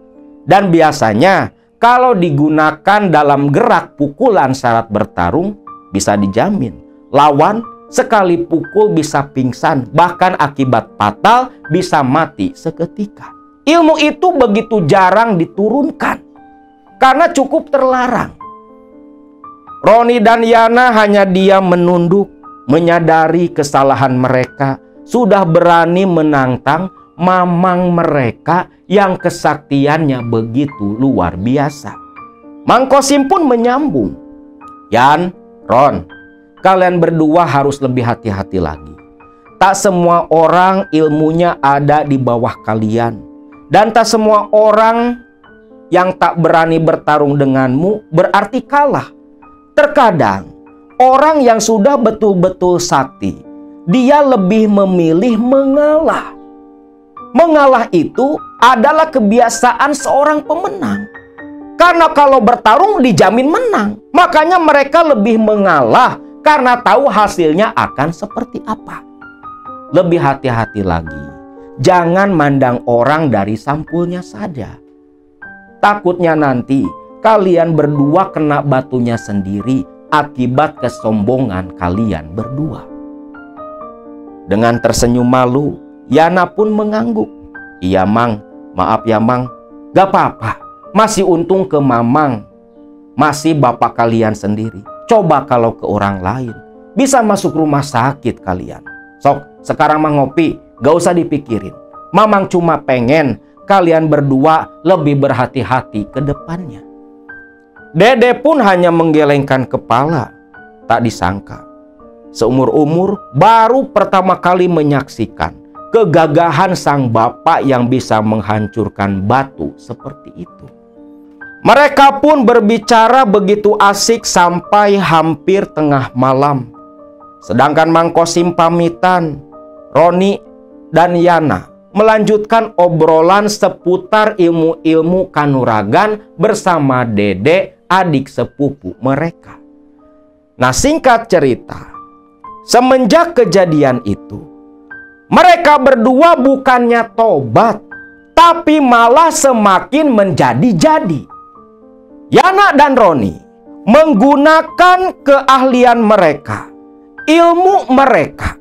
Dan biasanya kalau digunakan dalam gerak pukulan syarat bertarung, bisa dijamin lawan sekali pukul bisa pingsan, bahkan akibat fatal bisa mati seketika. Ilmu itu begitu jarang diturunkan karena cukup terlarang. Roni dan Yana hanya diam menunduk, menyadari kesalahan mereka, sudah berani menantang mamang mereka yang kesaktiannya begitu luar biasa. Mang Kosim pun menyambung, Yan, Ron, kalian berdua harus lebih hati-hati lagi. Tak semua orang ilmunya ada di bawah kalian. Dan tak semua orang yang tak berani bertarung denganmu berarti kalah. Terkadang orang yang sudah betul-betul sakti, dia lebih memilih mengalah. Mengalah itu adalah kebiasaan seorang pemenang. Karena kalau bertarung dijamin menang. Makanya mereka lebih mengalah karena tahu hasilnya akan seperti apa. Lebih hati-hati lagi. Jangan mandang orang dari sampulnya saja. Takutnya nanti kalian berdua kena batunya sendiri akibat kesombongan kalian berdua. Dengan tersenyum malu, Yana pun mengangguk. Iya Mang, maaf ya Mang, gak apa-apa. masih untung ke Mamang, masih bapak kalian sendiri. Coba kalau ke orang lain, bisa masuk rumah sakit kalian. Sok, sekarang mah ngopi, gak usah dipikirin. Mamang cuma pengen kalian berdua lebih berhati-hati ke depannya. Dede pun hanya menggelengkan kepala. Tak disangka, seumur-umur baru pertama kali menyaksikan kegagahan sang bapak yang bisa menghancurkan batu seperti itu. Mereka pun berbicara begitu asik sampai hampir tengah malam. Sedangkan Mang Kosim pamitan, Roni dan Yana melanjutkan obrolan seputar ilmu-ilmu kanuragan bersama Dede, adik sepupu mereka. Nah, singkat cerita, semenjak kejadian itu, mereka berdua bukannya tobat, tapi malah semakin menjadi-jadi. Yana dan Roni menggunakan keahlian mereka, ilmu mereka,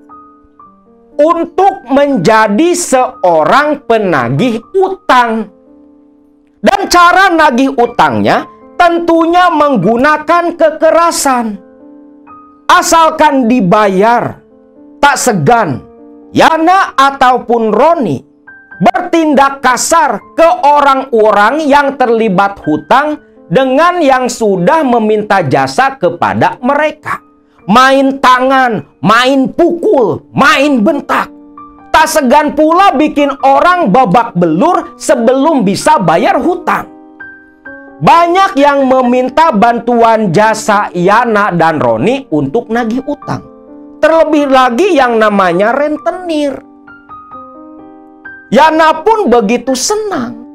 untuk menjadi seorang penagih utang. Dan cara nagih utangnya tentunya menggunakan kekerasan. Asalkan dibayar, tak segan Yana ataupun Roni bertindak kasar ke orang-orang yang terlibat hutang dengan yang sudah meminta jasa kepada mereka. Main tangan, main pukul, main bentak. Tak segan pula bikin orang babak belur sebelum bisa bayar hutang. Banyak yang meminta bantuan jasa Yana dan Roni untuk nagih utang. Terlebih lagi yang namanya rentenir. Yana pun begitu senang.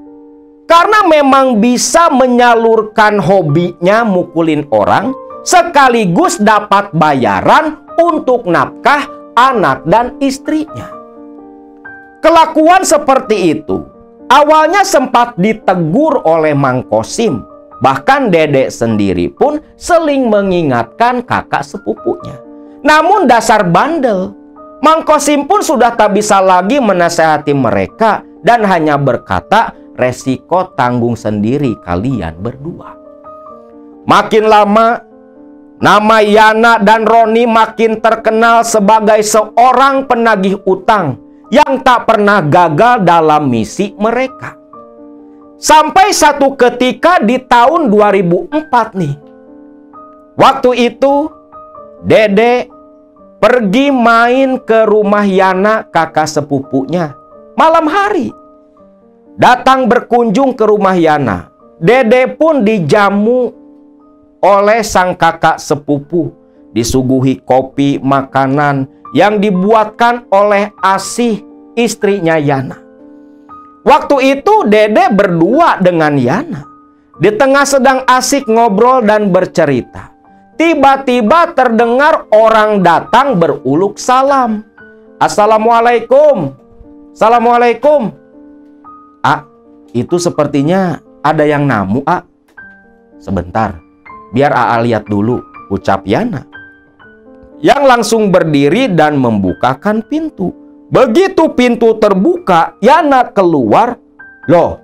Karena memang bisa menyalurkan hobinya mukulin orang, sekaligus dapat bayaran untuk nafkah anak dan istrinya. Kelakuan seperti itu awalnya sempat ditegur oleh Mang Kosim. Bahkan Dede sendiri pun sering mengingatkan kakak sepupunya. Namun dasar bandel, Mang Kosim pun sudah tak bisa lagi menasehati mereka dan hanya berkata, resiko tanggung sendiri kalian berdua. Makin lama, nama Yana dan Roni makin terkenal sebagai seorang penagih utang yang tak pernah gagal dalam misi mereka. Sampai satu ketika di tahun 2004 nih. Waktu itu Dede pergi main ke rumah Yana, kakak sepupunya, malam hari. Datang berkunjung ke rumah Yana. Dede pun dijamu oleh sang kakak sepupu. Disuguhi kopi, makanan yang dibuatkan oleh Asih, istrinya Yana. Waktu itu Dede berdua dengan Yana. Di tengah sedang asik ngobrol dan bercerita, tiba-tiba terdengar orang datang beruluk salam. Assalamualaikum. Assalamualaikum. Itu sepertinya ada yang namu, Sebentar, biar lihat dulu, ucap Yana. Yang langsung berdiri dan membukakan pintu. Begitu pintu terbuka, Yana keluar. Loh,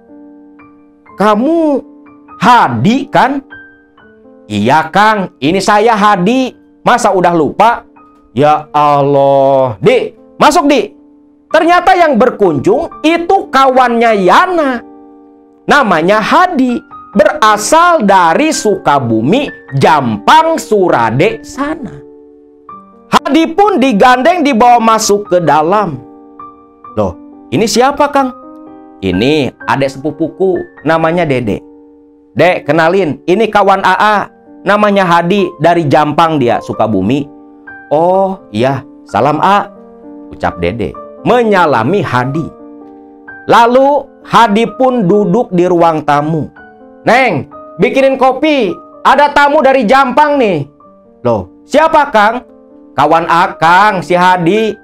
kamu Hadi kan? Iya Kang, ini saya Hadi. Masa udah lupa? Ya Allah. Di, masuk Di. Ternyata yang berkunjung itu kawannya Yana. Namanya Hadi. Berasal dari Sukabumi, Jampang, Surade sana. Hadi pun digandeng dibawa masuk ke dalam. Loh, ini siapa Kang? Ini adik sepupuku, namanya Dede. Dek, kenalin, ini kawan AA. Namanya Hadi, dari Jampang dia, Sukabumi. Oh iya, salam A, ucap Dede menyalami Hadi. Lalu Hadi pun duduk di ruang tamu. Neng, bikinin kopi, ada tamu dari Jampang nih. Loh, siapa Kang? Kawan Akang, si Hadi.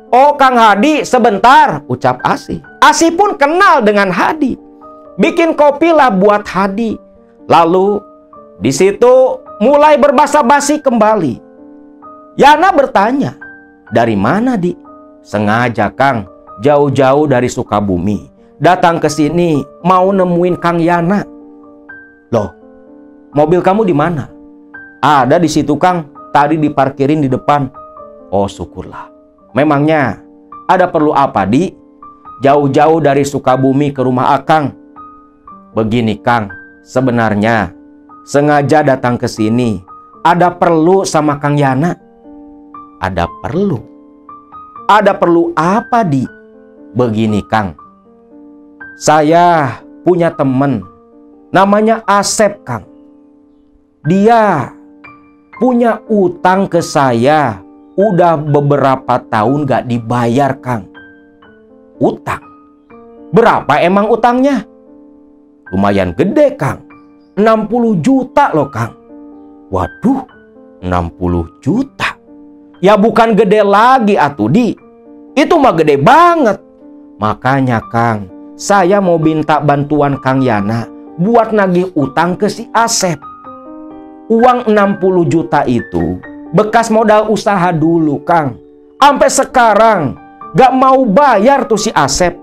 Oh Kang Hadi, sebentar, ucap Asih. Asih pun kenal dengan Hadi. Bikin kopi lah buat Hadi. Lalu di situ mulai berbasa-basi kembali. Yana bertanya, dari mana Di? Sengaja Kang, jauh-jauh dari Sukabumi, datang ke sini mau nemuin Kang Yana. Loh, mobil kamu di mana? Ada di situ, Kang. Tadi diparkirin di depan. Oh, syukurlah. Memangnya ada perlu apa, Di? Jauh-jauh dari Sukabumi ke rumah Akang. Begini, Kang. Sebenarnya sengaja datang ke sini. Ada perlu sama Kang Yana. Ada perlu? Ada perlu apa, Di? Begini, Kang. Saya punya temen. Namanya Asep, Kang. Dia punya utang ke saya. Udah beberapa tahun gak dibayar, Kang. Utang? Berapa emang utangnya? Lumayan gede, Kang. 60 juta loh, Kang. Waduh, 60 juta. Ya bukan gede lagi atuh, Di. Itu mah gede banget. Makanya, Kang, saya mau minta bantuan Kang Yana buat nagih utang ke si Asep. Uang 60 juta itu bekas modal usaha dulu, Kang. Sampai sekarang gak mau bayar tuh si Asep.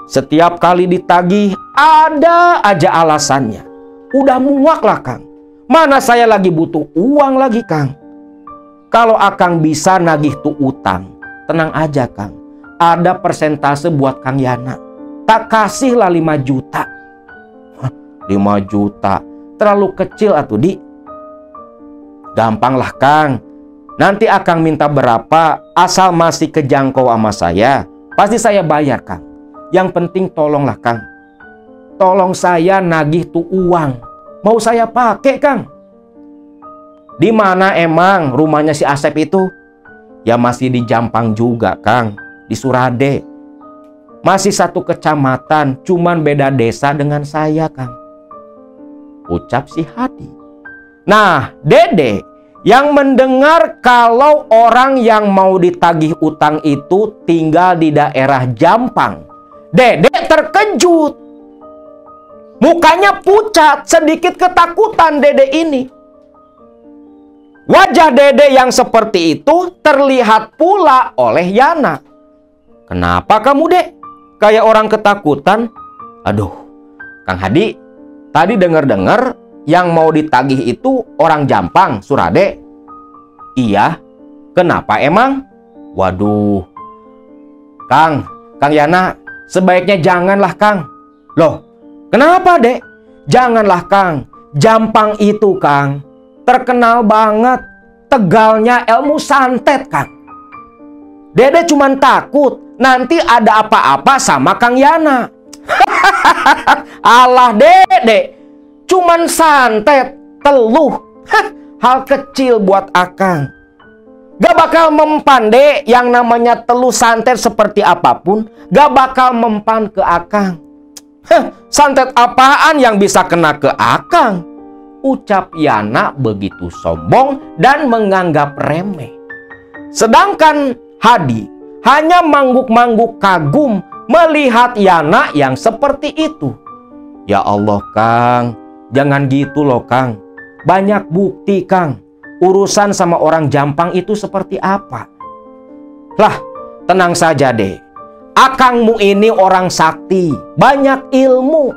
Setiap kali ditagih ada aja alasannya. Udah muak lah, Kang. Mana saya lagi butuh uang lagi, Kang. Kalau Akang bisa nagih tuh utang, tenang aja, Kang. Ada persentase buat Kang Yana. Tak kasihlah 5 juta. 5 juta terlalu kecil atuh, Di. Gampang lah, Kang. Nanti Akang minta berapa, asal masih kejangkau sama saya, pasti saya bayar, Kang. Yang penting tolonglah, Kang. Tolong saya nagih tuh uang. Mau saya pakai, Kang. Di mana emang rumahnya si Asep itu? Ya masih di Jampang juga, Kang. Di Surade. Masih satu kecamatan, cuman beda desa dengan saya, Kang. Ucap si Hadi. Nah, Dede yang mendengar kalau orang yang mau ditagih utang itu tinggal di daerah Jampang, Dede terkejut. Mukanya pucat, sedikit ketakutan Dede ini. Wajah Dede yang seperti itu terlihat pula oleh Yana. Kenapa kamu, Dek? Kayak orang ketakutan. Aduh, Kang Hadi, tadi dengar-dengar yang mau ditagih itu orang Jampang, Surade. Iya, kenapa emang? Waduh, Kang Yana, sebaiknya janganlah, Kang. Loh, kenapa, Dek? Janganlah, Kang. Jampang itu, Kang, terkenal banget tegalnya ilmu santet, Kang. Dede cuman takut nanti ada apa-apa sama Kang Yana. Alah, Dede, cuman santet, teluh. Hal kecil buat Akang. Gak bakal mempan, Dek. Yang namanya teluh santet seperti apapun, gak bakal mempan ke Akang. Santet apaan yang bisa kena ke Akang? Ucap Yana begitu sombong dan menganggap remeh. Sedangkan Hadi hanya mangguk-mangguk kagum melihat Yana yang seperti itu. Ya Allah, Kang, jangan gitu loh, Kang. Banyak bukti, Kang. Urusan sama orang Jampang itu seperti apa? Lah, tenang saja deh. Akangmu ini orang sakti, banyak ilmu.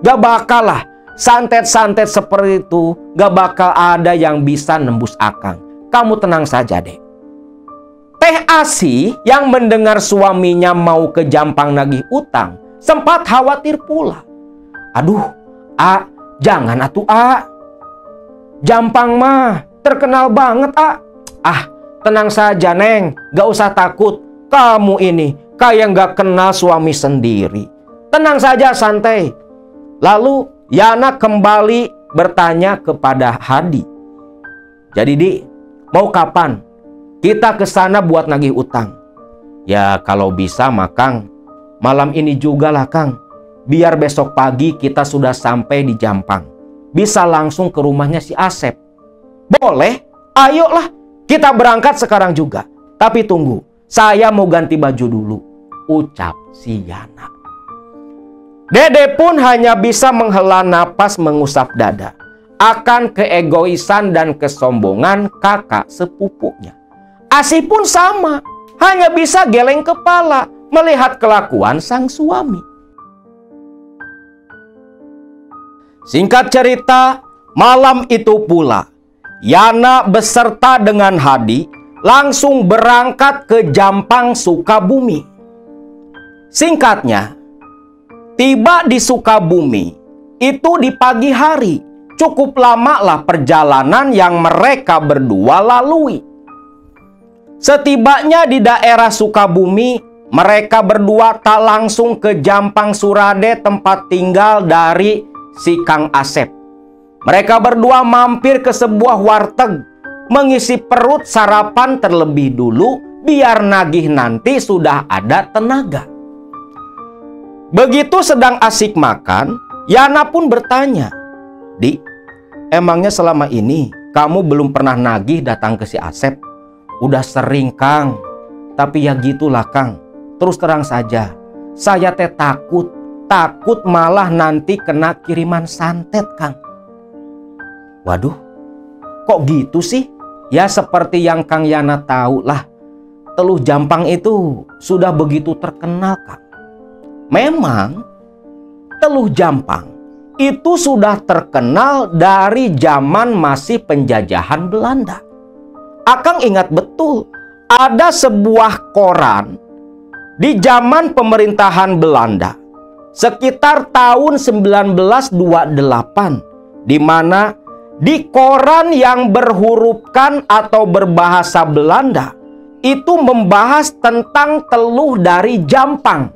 Gak bakal lah santet-santet seperti itu, gak bakal ada yang bisa nembus Akang. Kamu tenang saja deh. Teh Asih yang mendengar suaminya mau ke Jampang nagih utang sempat khawatir pula. Aduh, A, jangan atuh, A. Jampang mah terkenal banget, A. Ah, tenang saja, Neng. Gak usah takut. Kamu ini kayak gak kenal suami sendiri. Tenang saja, santai. Lalu Yana kembali bertanya kepada Hadi. Jadi, Di, mau kapan kita ke sana buat nagih utang? Ya kalau bisa mah, Kang, malam ini juga lah, Kang. Biar besok pagi kita sudah sampai di Jampang. Bisa langsung ke rumahnya si Asep. Boleh? Ayolah, kita berangkat sekarang juga. Tapi tunggu, saya mau ganti baju dulu. Ucap si Yana. Dede pun hanya bisa menghela napas mengusap dada akan keegoisan dan kesombongan kakak sepupunya. Asih pun sama, hanya bisa geleng kepala melihat kelakuan sang suami. Singkat cerita, malam itu pula Yana beserta dengan Hadi langsung berangkat ke Jampang, Sukabumi. Singkatnya, tiba di Sukabumi itu di pagi hari. Cukup lama lah perjalanan yang mereka berdua lalui. Setibanya di daerah Sukabumi, mereka berdua tak langsung ke Jampang Surade, tempat tinggal dari si Kang Asep. Mereka berdua mampir ke sebuah warteg, mengisi perut sarapan terlebih dulu, biar nagih nanti sudah ada tenaga. Begitu sedang asik makan, Yana pun bertanya, "Di, emangnya selama ini kamu belum pernah nagih datang ke si Asep?" "Udah sering, Kang. Tapi ya gitulah, Kang. Terus terang saja, saya teh takut malah nanti kena kiriman santet, Kang." "Waduh, kok gitu sih?" "Ya seperti yang Kang Yana tahu lah, Teluh Jampang itu sudah begitu terkenal, Kang." Memang Teluh Jampang itu sudah terkenal dari zaman masih penjajahan Belanda. Akang ingat betul, ada sebuah koran di zaman pemerintahan Belanda sekitar tahun 1928, di mana di koran yang berhurufkan atau berbahasa Belanda itu membahas tentang teluh dari Jampang,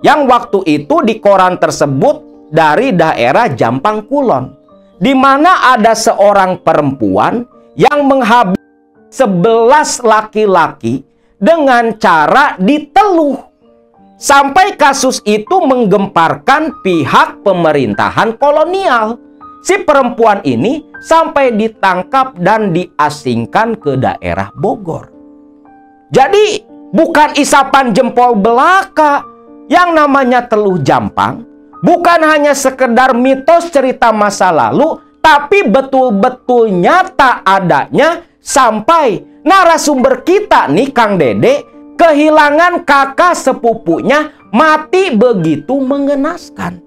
yang waktu itu di koran tersebut dari daerah Jampang Kulon, di mana ada seorang perempuan yang menghabisi 11 laki-laki dengan cara diteluh, sampai kasus itu menggemparkan pihak pemerintahan kolonial. Si perempuan ini sampai ditangkap dan diasingkan ke daerah Bogor. Jadi bukan isapan jempol belaka. Yang namanya Teluh Jampang bukan hanya sekedar mitos cerita masa lalu, tapi betul-betul nyata adanya, sampai narasumber kita nih, Kang Dede, kehilangan kakak sepupunya mati begitu mengenaskan.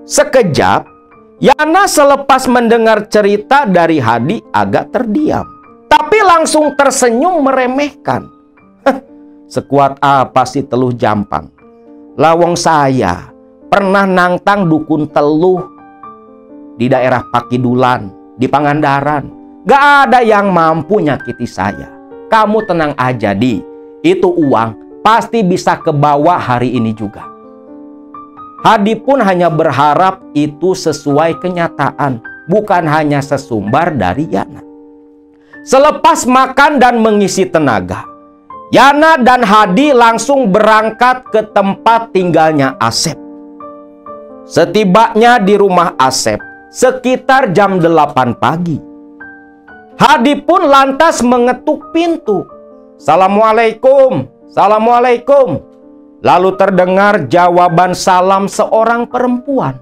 Sekejap, Yana selepas mendengar cerita dari Hadi agak terdiam, tapi langsung tersenyum meremehkan. "Sekuat apa sih Teluh Jampang? Lawong saya pernah nangtang dukun teluh di daerah Pakidulan, di Pangandaran. Gak ada yang mampu nyakiti saya. Kamu tenang aja, Di. Itu uang pasti bisa kebawa hari ini juga." Hadi pun hanya berharap itu sesuai kenyataan, bukan hanya sesumbar dari Yana. Selepas makan dan mengisi tenaga, Yana dan Hadi langsung berangkat ke tempat tinggalnya Asep. Setibanya di rumah Asep sekitar jam 8 pagi, Hadi pun lantas mengetuk pintu. "Assalamualaikum, Assalamualaikum." Lalu terdengar jawaban salam seorang perempuan.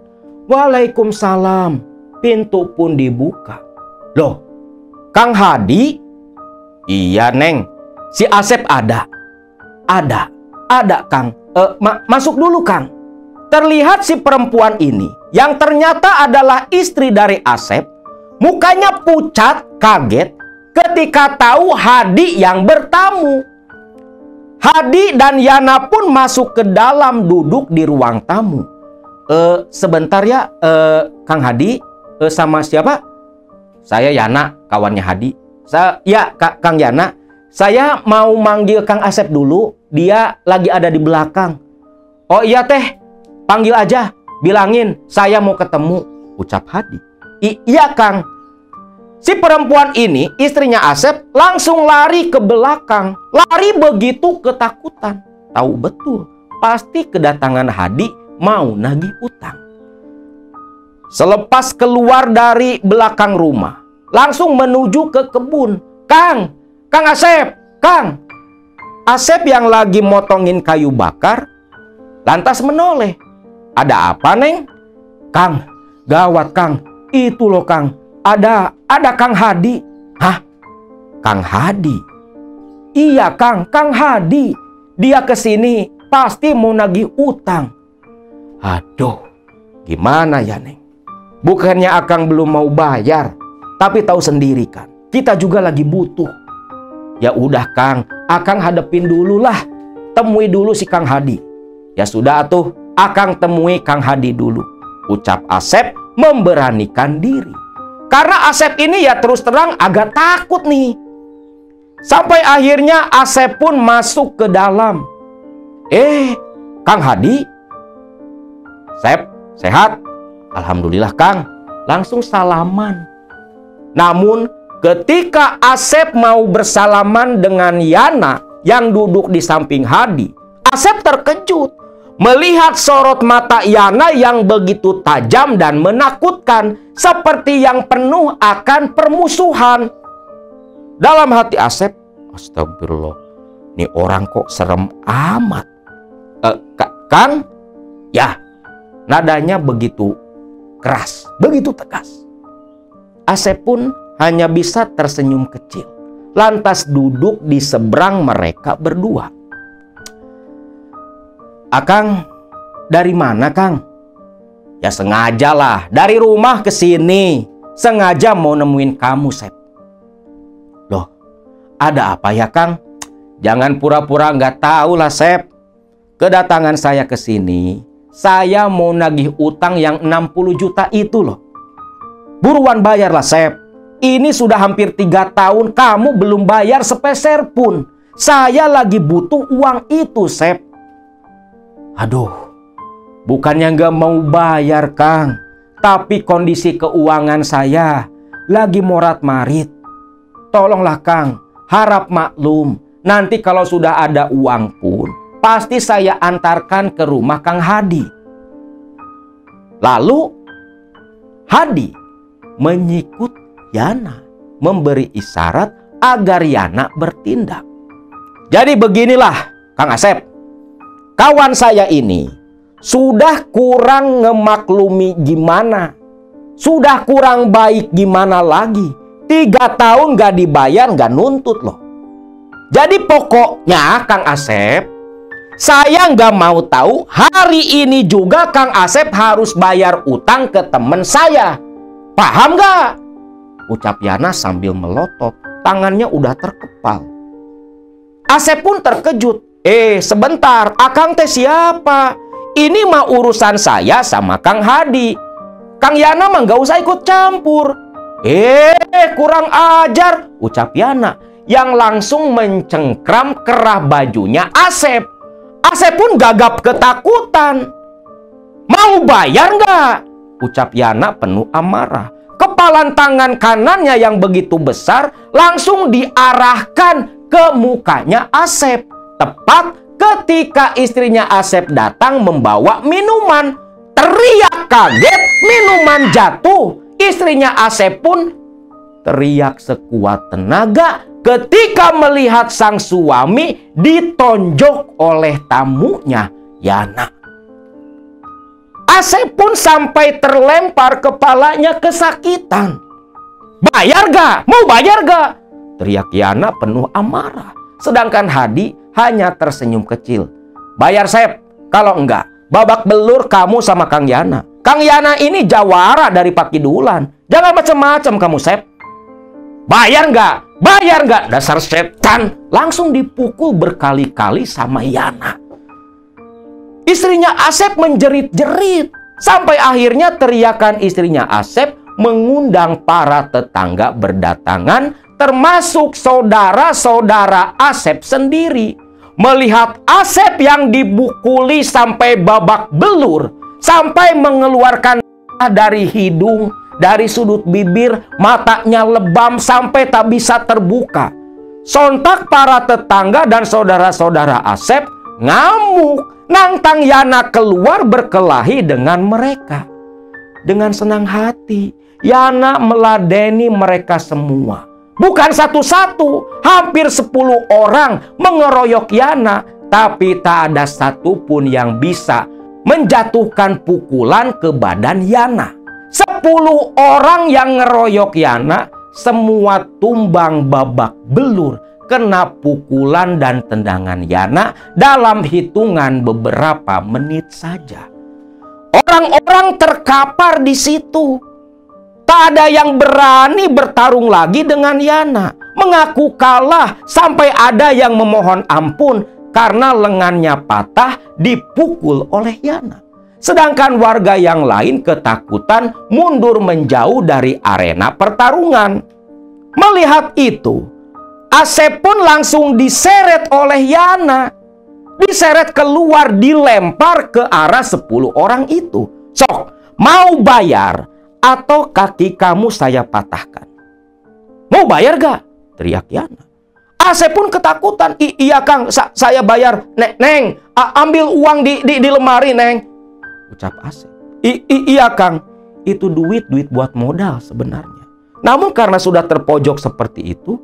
"Waalaikumsalam." Pintu pun dibuka. "Loh, Kang Hadi?" "Iya, Neng. Si Asep ada." Ada, Kang. Masuk dulu, Kang." Terlihat si perempuan ini, yang ternyata adalah istri dari Asep, mukanya pucat, kaget ketika tahu Hadi yang bertamu. Hadi dan Yana pun masuk ke dalam, duduk di ruang tamu. Sebentar ya, Kang Hadi, sama siapa?" "Saya Yana, kawannya Hadi." Ya, Kang Yana. Saya mau manggil Kang Asep dulu, dia lagi ada di belakang." "Oh iya teh, panggil aja, bilangin saya mau ketemu," ucap Hadi. "Iya Kang." Si perempuan ini, istrinya Asep, langsung lari ke belakang. Lari begitu ketakutan. Tahu betul, pasti kedatangan Hadi mau nagih utang. Selepas keluar dari belakang rumah, langsung menuju ke kebun. Kang Asep, Kang." Asep yang lagi motongin kayu bakar lantas menoleh. "Ada apa, Neng?" "Kang, gawat Kang. Itu loh Kang, ada Kang Hadi." "Hah? Kang Hadi?" "Iya Kang Hadi. Dia kesini pasti mau nagih utang." "Aduh, gimana ya, Neng?" Bukannya Akang belum mau bayar, tapi tahu sendiri kan, kita juga lagi butuh. Ya udah Kang, Akang hadepin dulu lah. Temui dulu si Kang Hadi. Ya sudah tuh, Akang temui Kang Hadi dulu. Ucap Asep memberanikan diri. Karena Asep ini ya terus terang agak takut nih. Sampai akhirnya Asep pun masuk ke dalam. Kang Hadi? Sep, sehat? Alhamdulillah Kang. Langsung salaman. Namun ketika Asep mau bersalaman dengan Yana yang duduk di samping Hadi, Asep terkejut melihat sorot mata Yana yang begitu tajam dan menakutkan, seperti yang penuh akan permusuhan. Dalam hati Asep, astagfirullah, ini orang kok serem amat. Kang? Ya, nadanya begitu keras, begitu tegas. Asep pun hanya bisa tersenyum kecil, lantas duduk di seberang mereka berdua. Akang, dari mana Kang? Ya sengaja lah, dari rumah ke sini. Sengaja mau nemuin kamu, Sep. Loh, ada apa ya Kang? Jangan pura-pura nggak tahu lah, Sep. Kedatangan saya ke sini, saya mau nagih utang yang 60 juta itu loh. Buruan bayarlah, Sep. Ini sudah hampir 3 tahun kamu belum bayar sepeser pun. Saya lagi butuh uang itu, Sep. Aduh, bukannya nggak mau bayar, Kang. Tapi kondisi keuangan saya lagi morat-marit. Tolonglah, Kang. Harap maklum. Nanti kalau sudah ada uang pun, pasti saya antarkan ke rumah Kang Hadi. Lalu, Hadi menyikut Yana, memberi isyarat agar Yana bertindak. Jadi beginilah, Kang Asep. Kawan saya ini sudah kurang ngemaklumi gimana. Sudah kurang baik gimana lagi. 3 tahun gak dibayar, gak nuntut loh. Jadi pokoknya Kang Asep, saya nggak mau tahu hari ini juga Kang Asep harus bayar utang ke teman saya. Paham nggak? Ucap Yana sambil melotot, tangannya udah terkepal. Asep pun terkejut. Sebentar, Akang teh siapa? Ini mah urusan saya sama Kang Hadi. Kang Yana mah nggak usah ikut campur. Kurang ajar, ucap Yana yang langsung mencengkram kerah bajunya Asep. Asep pun gagap ketakutan. Mau bayar nggak? Ucap Yana penuh amarah. Kepalan tangan kanannya yang begitu besar langsung diarahkan ke mukanya Asep. Tepat ketika istrinya Asep datang membawa minuman. Teriak kaget, minuman jatuh. Istrinya Asep pun teriak sekuat tenaga ketika melihat sang suami ditonjok oleh tamunya, Yana. Asep pun sampai terlempar kepalanya kesakitan. Bayar gak? Mau bayar gak? Teriak Yana penuh amarah. Sedangkan Hadi hanya tersenyum kecil. Bayar, Sep. Kalau enggak, babak belur kamu sama Kang Yana. Kang Yana ini jawara dari Pak Kidulan. Jangan macam-macam kamu, Sep. Bayar nggak? Bayar nggak? Dasar setan. Langsung dipukul berkali-kali sama Yana. Istrinya Asep menjerit-jerit. Sampai akhirnya teriakan istrinya Asep mengundang para tetangga berdatangan, termasuk saudara-saudara Asep sendiri. Melihat Asep yang dibukuli sampai babak belur, sampai mengeluarkan dari hidung, dari sudut bibir, matanya lebam sampai tak bisa terbuka. Sontak para tetangga dan saudara-saudara Asep ngamuk, nantang Yana keluar berkelahi dengan mereka. Dengan senang hati, Yana meladeni mereka semua. Bukan satu-satu, hampir 10 orang mengeroyok Yana, tapi tak ada satupun yang bisa menjatuhkan pukulan ke badan Yana. 10 orang yang ngeroyok Yana, semua tumbang babak belur, kena pukulan dan tendangan Yana dalam hitungan beberapa menit saja. Orang-orang terkapar di situ. Tak ada yang berani bertarung lagi dengan Yana. Mengaku kalah sampai ada yang memohon ampun karena lengannya patah dipukul oleh Yana. Sedangkan warga yang lain ketakutan mundur menjauh dari arena pertarungan. Melihat itu, Asep pun langsung diseret oleh Yana. Diseret keluar, dilempar ke arah 10 orang itu. Sok, mau bayar atau kaki kamu saya patahkan? Mau bayar gak? Teriak Yana. Asep pun ketakutan. Iya Kang, saya bayar. Neng, ambil uang di lemari Neng. Ucap Asep. Iya Kang, itu duit buat modal sebenarnya. Namun karena sudah terpojok seperti itu,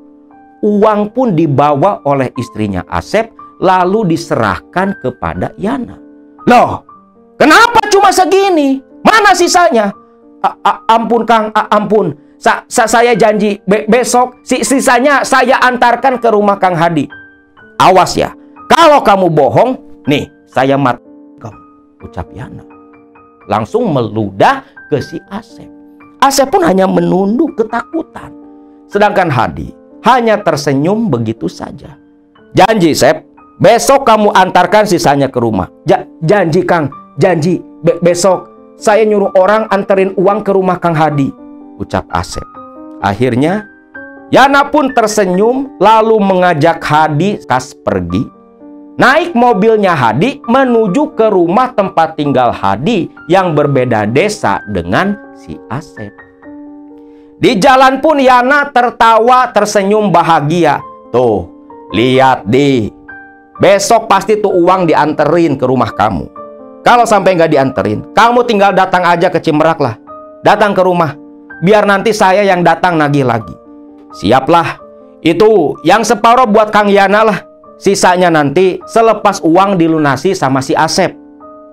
uang pun dibawa oleh istrinya Asep lalu diserahkan kepada Yana. Loh, kenapa cuma segini? Mana sisanya? Ampun Kang, ampun. Saya janji besok sisanya saya antarkan ke rumah Kang Hadi. Awas ya, kalau kamu bohong, nih saya mati kamu. Ucap Yana. Langsung meludah ke si Asep. Asep pun hanya menunduk ketakutan. Sedangkan Hadi hanya tersenyum begitu saja. Janji Sep, besok kamu antarkan sisanya ke rumah. Janji Kang, janji. Besok saya nyuruh orang anterin uang ke rumah Kang Hadi. Ucap Asep. Akhirnya Yana pun tersenyum lalu mengajak Hadi kas pergi. Naik mobilnya Hadi menuju ke rumah tempat tinggal Hadi yang berbeda desa dengan si Asep. Di jalan pun Yana tertawa tersenyum bahagia. Tuh, lihat di. Besok pasti tuh uang dianterin ke rumah kamu. Kalau sampai nggak dianterin, kamu tinggal datang aja ke Cimerak lah. Datang ke rumah. Biar nanti saya yang datang nagih lagi. Siaplah. Itu yang separuh buat Kang Yana lah. Sisanya nanti selepas uang dilunasi sama si Asep.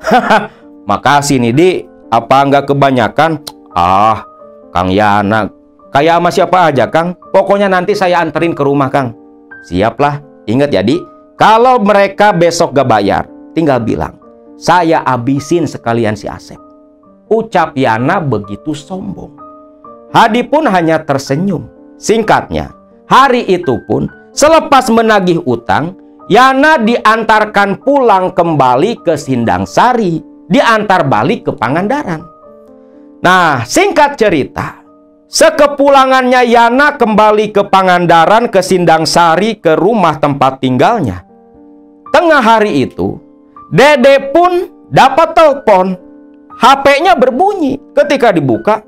Haha, makasih nih Di. Apa nggak kebanyakan? Kang Yana, kayak sama siapa aja Kang. Pokoknya nanti saya anterin ke rumah Kang. Siaplah. Ingat ya Di, kalau mereka besok gak bayar, tinggal bilang, saya abisin sekalian si Asep. Ucap Yana begitu sombong. Hadi pun hanya tersenyum. Singkatnya, hari itu pun selepas menagih utang, Yana diantarkan pulang kembali ke Sindang Sari, diantar balik ke Pangandaran. Nah, singkat cerita, sekepulangannya Yana kembali ke Pangandaran, ke Sindang Sari, ke rumah tempat tinggalnya. Tengah hari itu, Dede pun dapat telepon. HP-nya berbunyi. Ketika dibuka,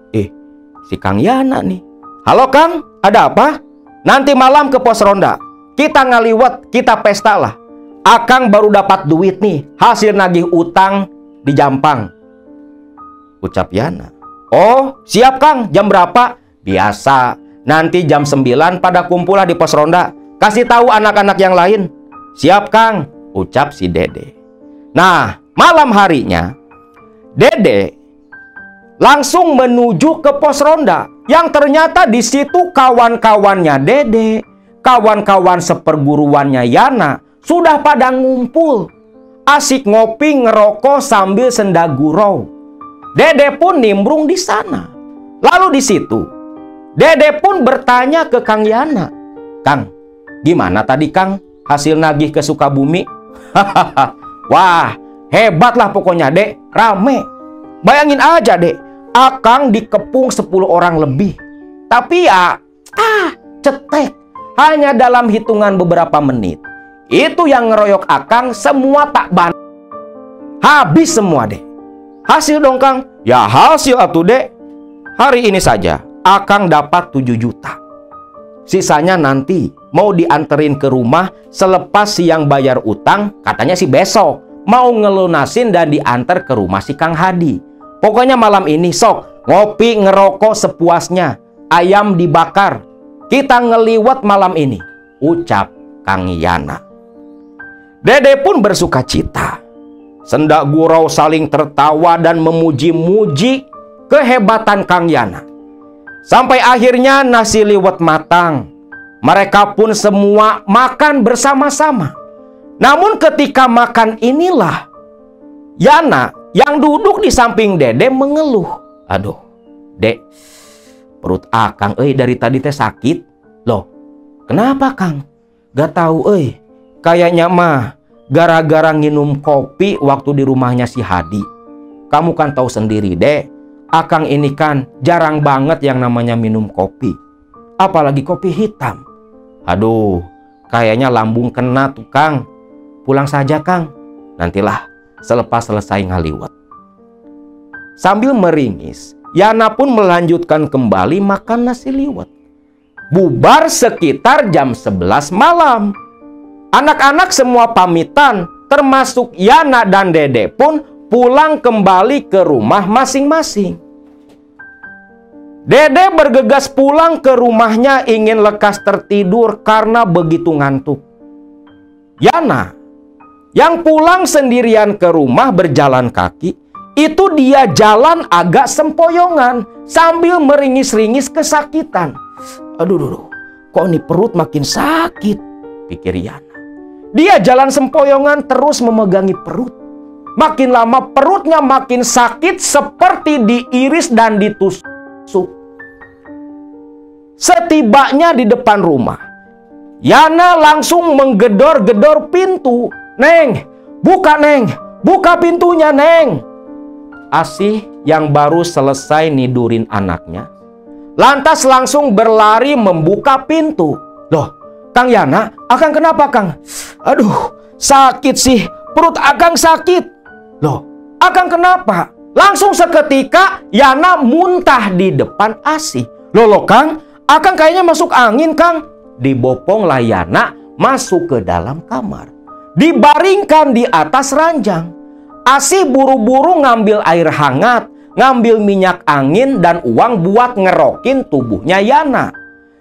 si Kang Yana nih. Halo Kang, ada apa? Nanti malam ke pos ronda. Kita ngaliwet, kita pesta lah. Akang baru dapat duit nih, hasil nagih utang di Jampang. Ucap Yana. Oh, siap Kang, jam berapa? Biasa, nanti jam 9 pada kumpul di pos ronda. Kasih tahu anak-anak yang lain. Siap Kang, ucap si Dede. Nah, malam harinya, Dede langsung menuju ke pos ronda. Yang ternyata di situ kawan-kawannya Dede, kawan-kawan seperguruannya Yana sudah pada ngumpul. Asik ngopi ngerokok sambil senda gurau. Dede pun nimbrung di sana. Lalu di situ, Dede pun bertanya ke Kang Yana. Kang, gimana tadi Kang hasil nagih ke Sukabumi? Wah, hebatlah pokoknya Dek, rame. Bayangin aja Dek, Akang dikepung 10 orang lebih. Tapi ya, cetek. Hanya dalam hitungan beberapa menit. Itu yang ngeroyok Akang semua tak ban. Habis semua Dek. Hasil dong Kang? Ya hasil atuh Dek. Hari ini saja Akang dapat 7 juta. Sisanya nanti mau dianterin ke rumah selepas siang bayar utang. Katanya sih besok mau ngelunasin dan diantar ke rumah si Kang Hadi. Pokoknya malam ini sok ngopi ngerokok sepuasnya. Ayam dibakar. Kita ngeliwat malam ini. Ucap Kang Yana. Dede pun bersuka cita. Sendak gurau saling tertawa dan memuji-muji kehebatan Kang Yana. Sampai akhirnya nasi liwet matang. Mereka pun semua makan bersama-sama. Namun ketika makan inilah Yana yang duduk di samping Dede mengeluh. Aduh, Dek, perut akang dari tadi teh sakit. Loh, kenapa Kang? Gak tahu kayaknya mah gara-gara nginum kopi waktu di rumahnya si Hadi. Kamu kan tahu sendiri deh, akang ini kan jarang banget yang namanya minum kopi. Apalagi kopi hitam. Aduh, kayaknya lambung kena tuh Kang. Pulang saja Kang, nantilah selepas selesai ngaliwat. Sambil meringis, Yana pun melanjutkan kembali makan nasi liwet. Bubar sekitar jam 11 malam. Anak-anak semua pamitan, termasuk Yana dan Dede pun pulang kembali ke rumah masing-masing. Dede bergegas pulang ke rumahnya ingin lekas tertidur karena begitu ngantuk. Yana yang pulang sendirian ke rumah berjalan kaki, itu dia jalan agak sempoyongan sambil meringis-ringis kesakitan. Aduh, kok ini perut makin sakit, pikir Yana. Dia jalan sempoyongan terus memegangi perut. Makin lama perutnya makin sakit seperti diiris dan ditusuk. Setibanya di depan rumah, Yana langsung menggedor-gedor pintu. Neng, buka pintunya Neng. Asih yang baru selesai nidurin anaknya, lantas langsung berlari membuka pintu. Loh, Kang Yana, akang kenapa Kang? Aduh, sakit sih, perut akang sakit. Loh, akang kenapa? Langsung seketika Yana muntah di depan Asih. Loh Kang, akang kayaknya masuk angin Kang. Diboponglah Yana masuk ke dalam kamar. Dibaringkan di atas ranjang. Asih buru-buru ngambil air hangat, ngambil minyak angin dan uang buat ngerokin tubuhnya Yana.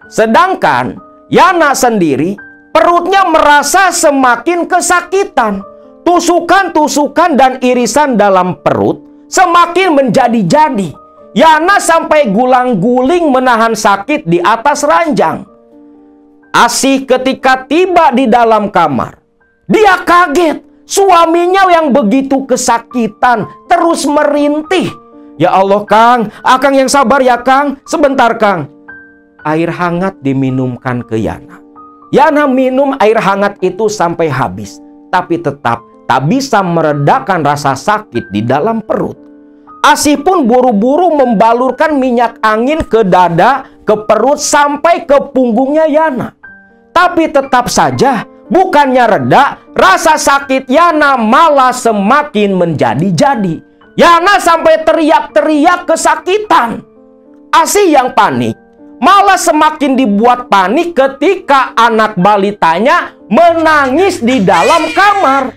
Sedangkan Yana sendiri perutnya merasa semakin kesakitan. Tusukan-tusukan dan irisan dalam perut semakin menjadi-jadi. Yana sampai gulang-guling menahan sakit di atas ranjang. Asih ketika tiba di dalam kamar, dia kaget. Suaminya yang begitu kesakitan terus merintih. Ya Allah Kang, akang yang sabar ya Kang. Sebentar Kang. Air hangat diminumkan ke Yana. Yana minum air hangat itu sampai habis. Tapi tetap tak bisa meredakan rasa sakit di dalam perut. Asih pun buru-buru membalurkan minyak angin ke dada, ke perut sampai ke punggungnya Yana. Tapi tetap saja bukannya reda, rasa sakit Yana malah semakin menjadi-jadi. Yana sampai teriak-teriak kesakitan. Asih yang panik malah semakin dibuat panik ketika anak balitanya menangis di dalam kamar.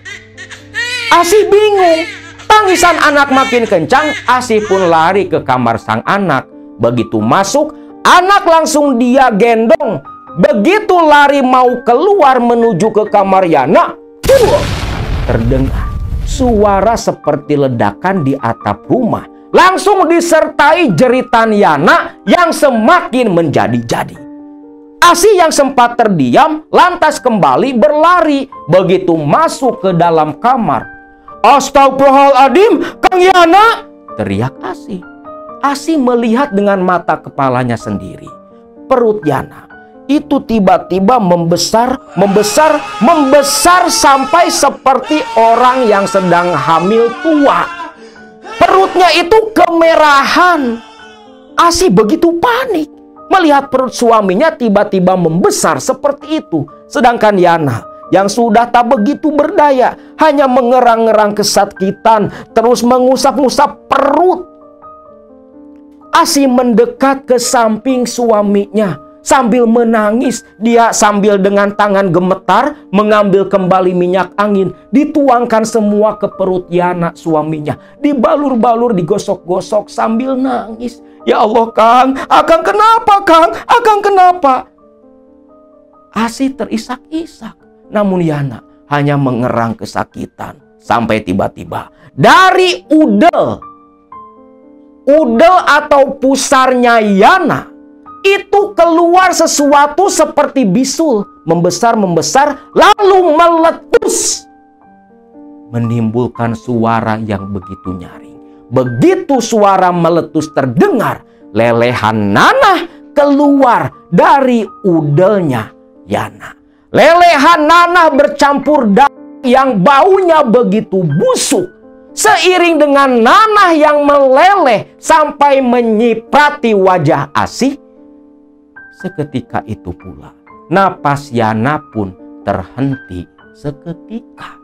Asih bingung. Tangisan anak makin kencang, Asih pun lari ke kamar sang anak. Begitu masuk, anak langsung dia gendong. Begitu lari mau keluar menuju ke kamar Yana, terdengar suara seperti ledakan di atap rumah. Langsung disertai jeritan Yana yang semakin menjadi-jadi. Asih yang sempat terdiam lantas kembali berlari. Begitu masuk ke dalam kamar, "Astagfirullahaladzim, Kang Yana!" teriak Asih. Asih melihat dengan mata kepalanya sendiri. Perut Yana itu tiba-tiba membesar sampai seperti orang yang sedang hamil tua. Perutnya itu kemerahan. Asih begitu panik melihat perut suaminya tiba-tiba membesar seperti itu. Sedangkan Yana yang sudah tak begitu berdaya hanya mengerang-ngerang kesakitan terus mengusap-ngusap perut. Asih mendekat ke samping suaminya sambil menangis. Dia sambil dengan tangan gemetar mengambil kembali minyak angin, dituangkan semua ke perut Yana suaminya, dibalur-balur, digosok-gosok sambil nangis. Ya Allah Kang, akang kenapa Kang? Akang kenapa? Asih terisak-isak, namun Yana hanya mengerang kesakitan. Sampai tiba-tiba dari udel atau pusarnya Yana itu keluar sesuatu seperti bisul, membesar lalu meletus, menimbulkan suara yang begitu nyaring. Begitu suara meletus terdengar, lelehan nanah keluar dari udelnya Yana. Lelehan nanah bercampur darah yang baunya begitu busuk, seiring dengan nanah yang meleleh sampai menyiprati wajah Asih. Seketika itu pula napas Yana pun terhenti seketika.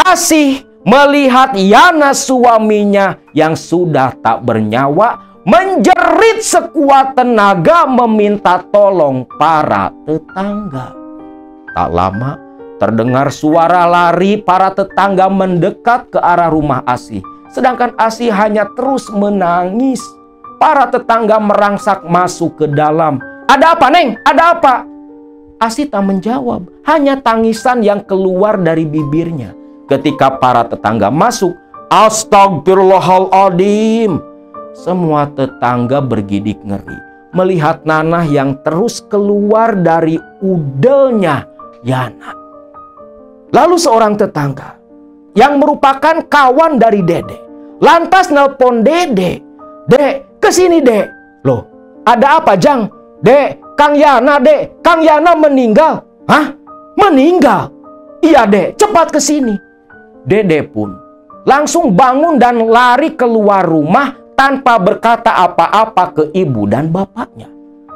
Asih melihat Yana suaminya yang sudah tak bernyawa menjerit sekuat tenaga meminta tolong para tetangga. Tak lama terdengar suara lari para tetangga mendekat ke arah rumah Asih. Sedangkan Asih hanya terus menangis. Para tetangga merangsak masuk ke dalam. "Ada apa, Neng? Ada apa?" Asih tak menjawab, hanya tangisan yang keluar dari bibirnya. Ketika para tetangga masuk, "Astagfirullahaladzim!" Semua tetangga bergidik ngeri melihat nanah yang terus keluar dari udelnya Yana. Lalu seorang tetangga yang merupakan kawan dari Dede lantas nelpon Dede. "Dek, kesini Dek." "Loh, ada apa Jang?" "Dek, Kang Yana Dek, Kang Yana meninggal." "Hah? Meninggal?" "Iya Dek, cepat kesini." Dede pun langsung bangun dan lari keluar rumah tanpa berkata apa-apa ke ibu dan bapaknya.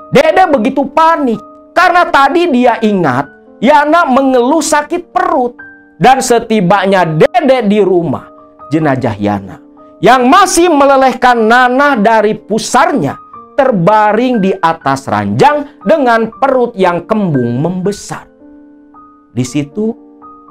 Dede begitu panik karena tadi dia ingat Yana mengeluh sakit perut. Dan setibanya Dede di rumah, jenazah Yana yang masih melelehkan nanah dari pusarnya terbaring di atas ranjang dengan perut yang kembung membesar. Di situ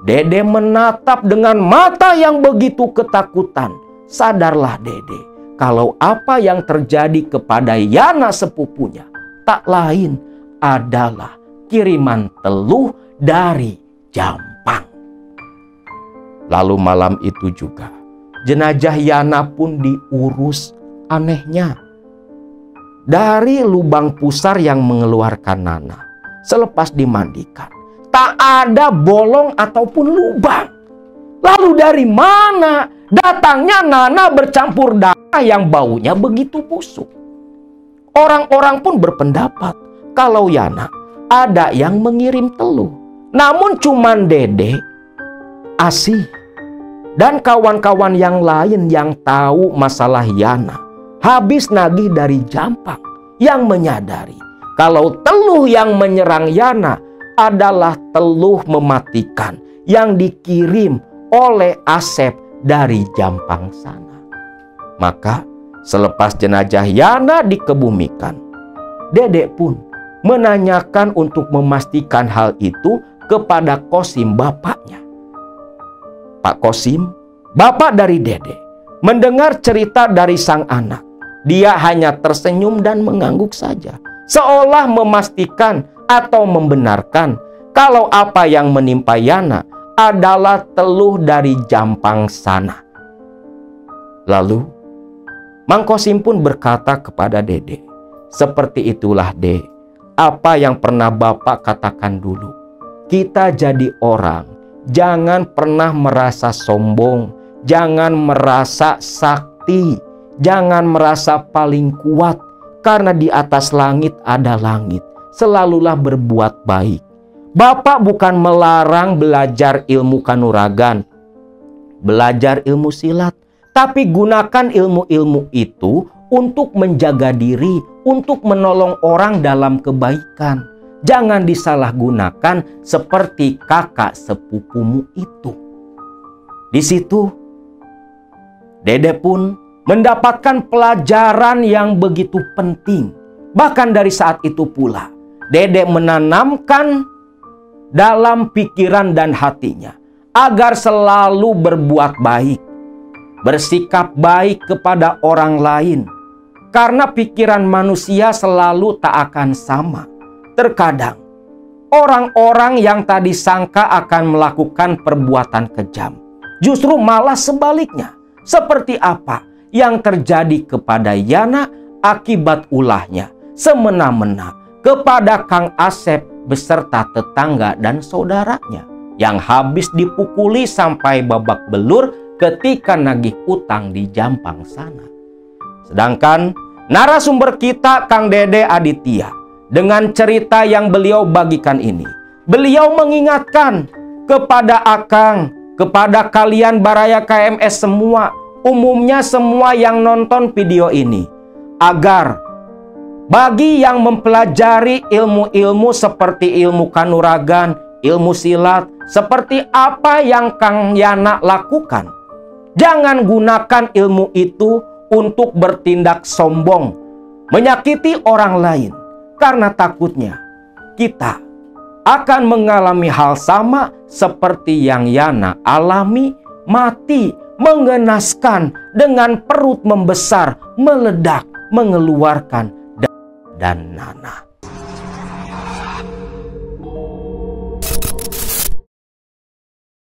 Dede menatap dengan mata yang begitu ketakutan. Sadarlah Dede kalau apa yang terjadi kepada Yana sepupunya tak lain adalah kiriman teluh dari Jampang. Lalu malam itu juga jenazah Yana pun diurus. Anehnya, dari lubang pusar yang mengeluarkan nanah selepas dimandikan, tak ada bolong ataupun lubang. Lalu dari mana datangnya nanah bercampur darah yang baunya begitu busuk? Orang-orang pun berpendapat kalau Yana ada yang mengirim teluh. Namun cuman Dede, Asih, dan kawan-kawan yang lain yang tahu masalah Yana habis nagih dari Jampang yang menyadari kalau teluh yang menyerang Yana adalah teluh mematikan yang dikirim oleh Asep dari Jampang sana. Maka selepas jenazah Yana dikebumikan, Dede pun menanyakan untuk memastikan hal itu kepada Kosim bapaknya. Pak Kosim, bapak dari Dede, mendengar cerita dari sang anak. Dia hanya tersenyum dan mengangguk saja, seolah memastikan atau membenarkan kalau apa yang menimpa Yana adalah teluh dari Jampang sana. Lalu Mang Kosim pun berkata kepada Dede, "Seperti itulah Dek, apa yang pernah bapak katakan dulu. Kita jadi orang, jangan pernah merasa sombong, jangan merasa sakti, jangan merasa paling kuat, karena di atas langit ada langit. Selalulah berbuat baik. Bapak bukan melarang belajar ilmu kanuragan, belajar ilmu silat, tapi gunakan ilmu-ilmu itu untuk menjaga diri, untuk menolong orang dalam kebaikan. Jangan disalahgunakan seperti kakak sepupumu itu." Di situ Dede pun mendapatkan pelajaran yang begitu penting. Bahkan dari saat itu pula Dede menanamkan dalam pikiran dan hatinya agar selalu berbuat baik, bersikap baik kepada orang lain. Karena pikiran manusia selalu tak akan sama. Terkadang orang-orang yang tadi sangka akan melakukan perbuatan kejam, justru malah sebaliknya. Seperti apa yang terjadi kepada Yana akibat ulahnya semena-mena kepada Kang Asep beserta tetangga dan saudaranya yang habis dipukuli sampai babak belur ketika nagih utang di Jampang sana. Sedangkan narasumber kita Kang Dede Aditya dengan cerita yang beliau bagikan ini. Beliau mengingatkan kepada Akang, kepada kalian Baraya KMS semua, umumnya semua yang nonton video ini, agar bagi yang mempelajari ilmu-ilmu seperti ilmu kanuragan, ilmu silat, seperti apa yang Kang Yana lakukan, jangan gunakan ilmu itu untuk bertindak sombong, menyakiti orang lain, karena takutnya kita akan mengalami hal sama seperti yang Yana alami, mati, mengenaskan dengan perut membesar, meledak, mengeluarkan dan nanah.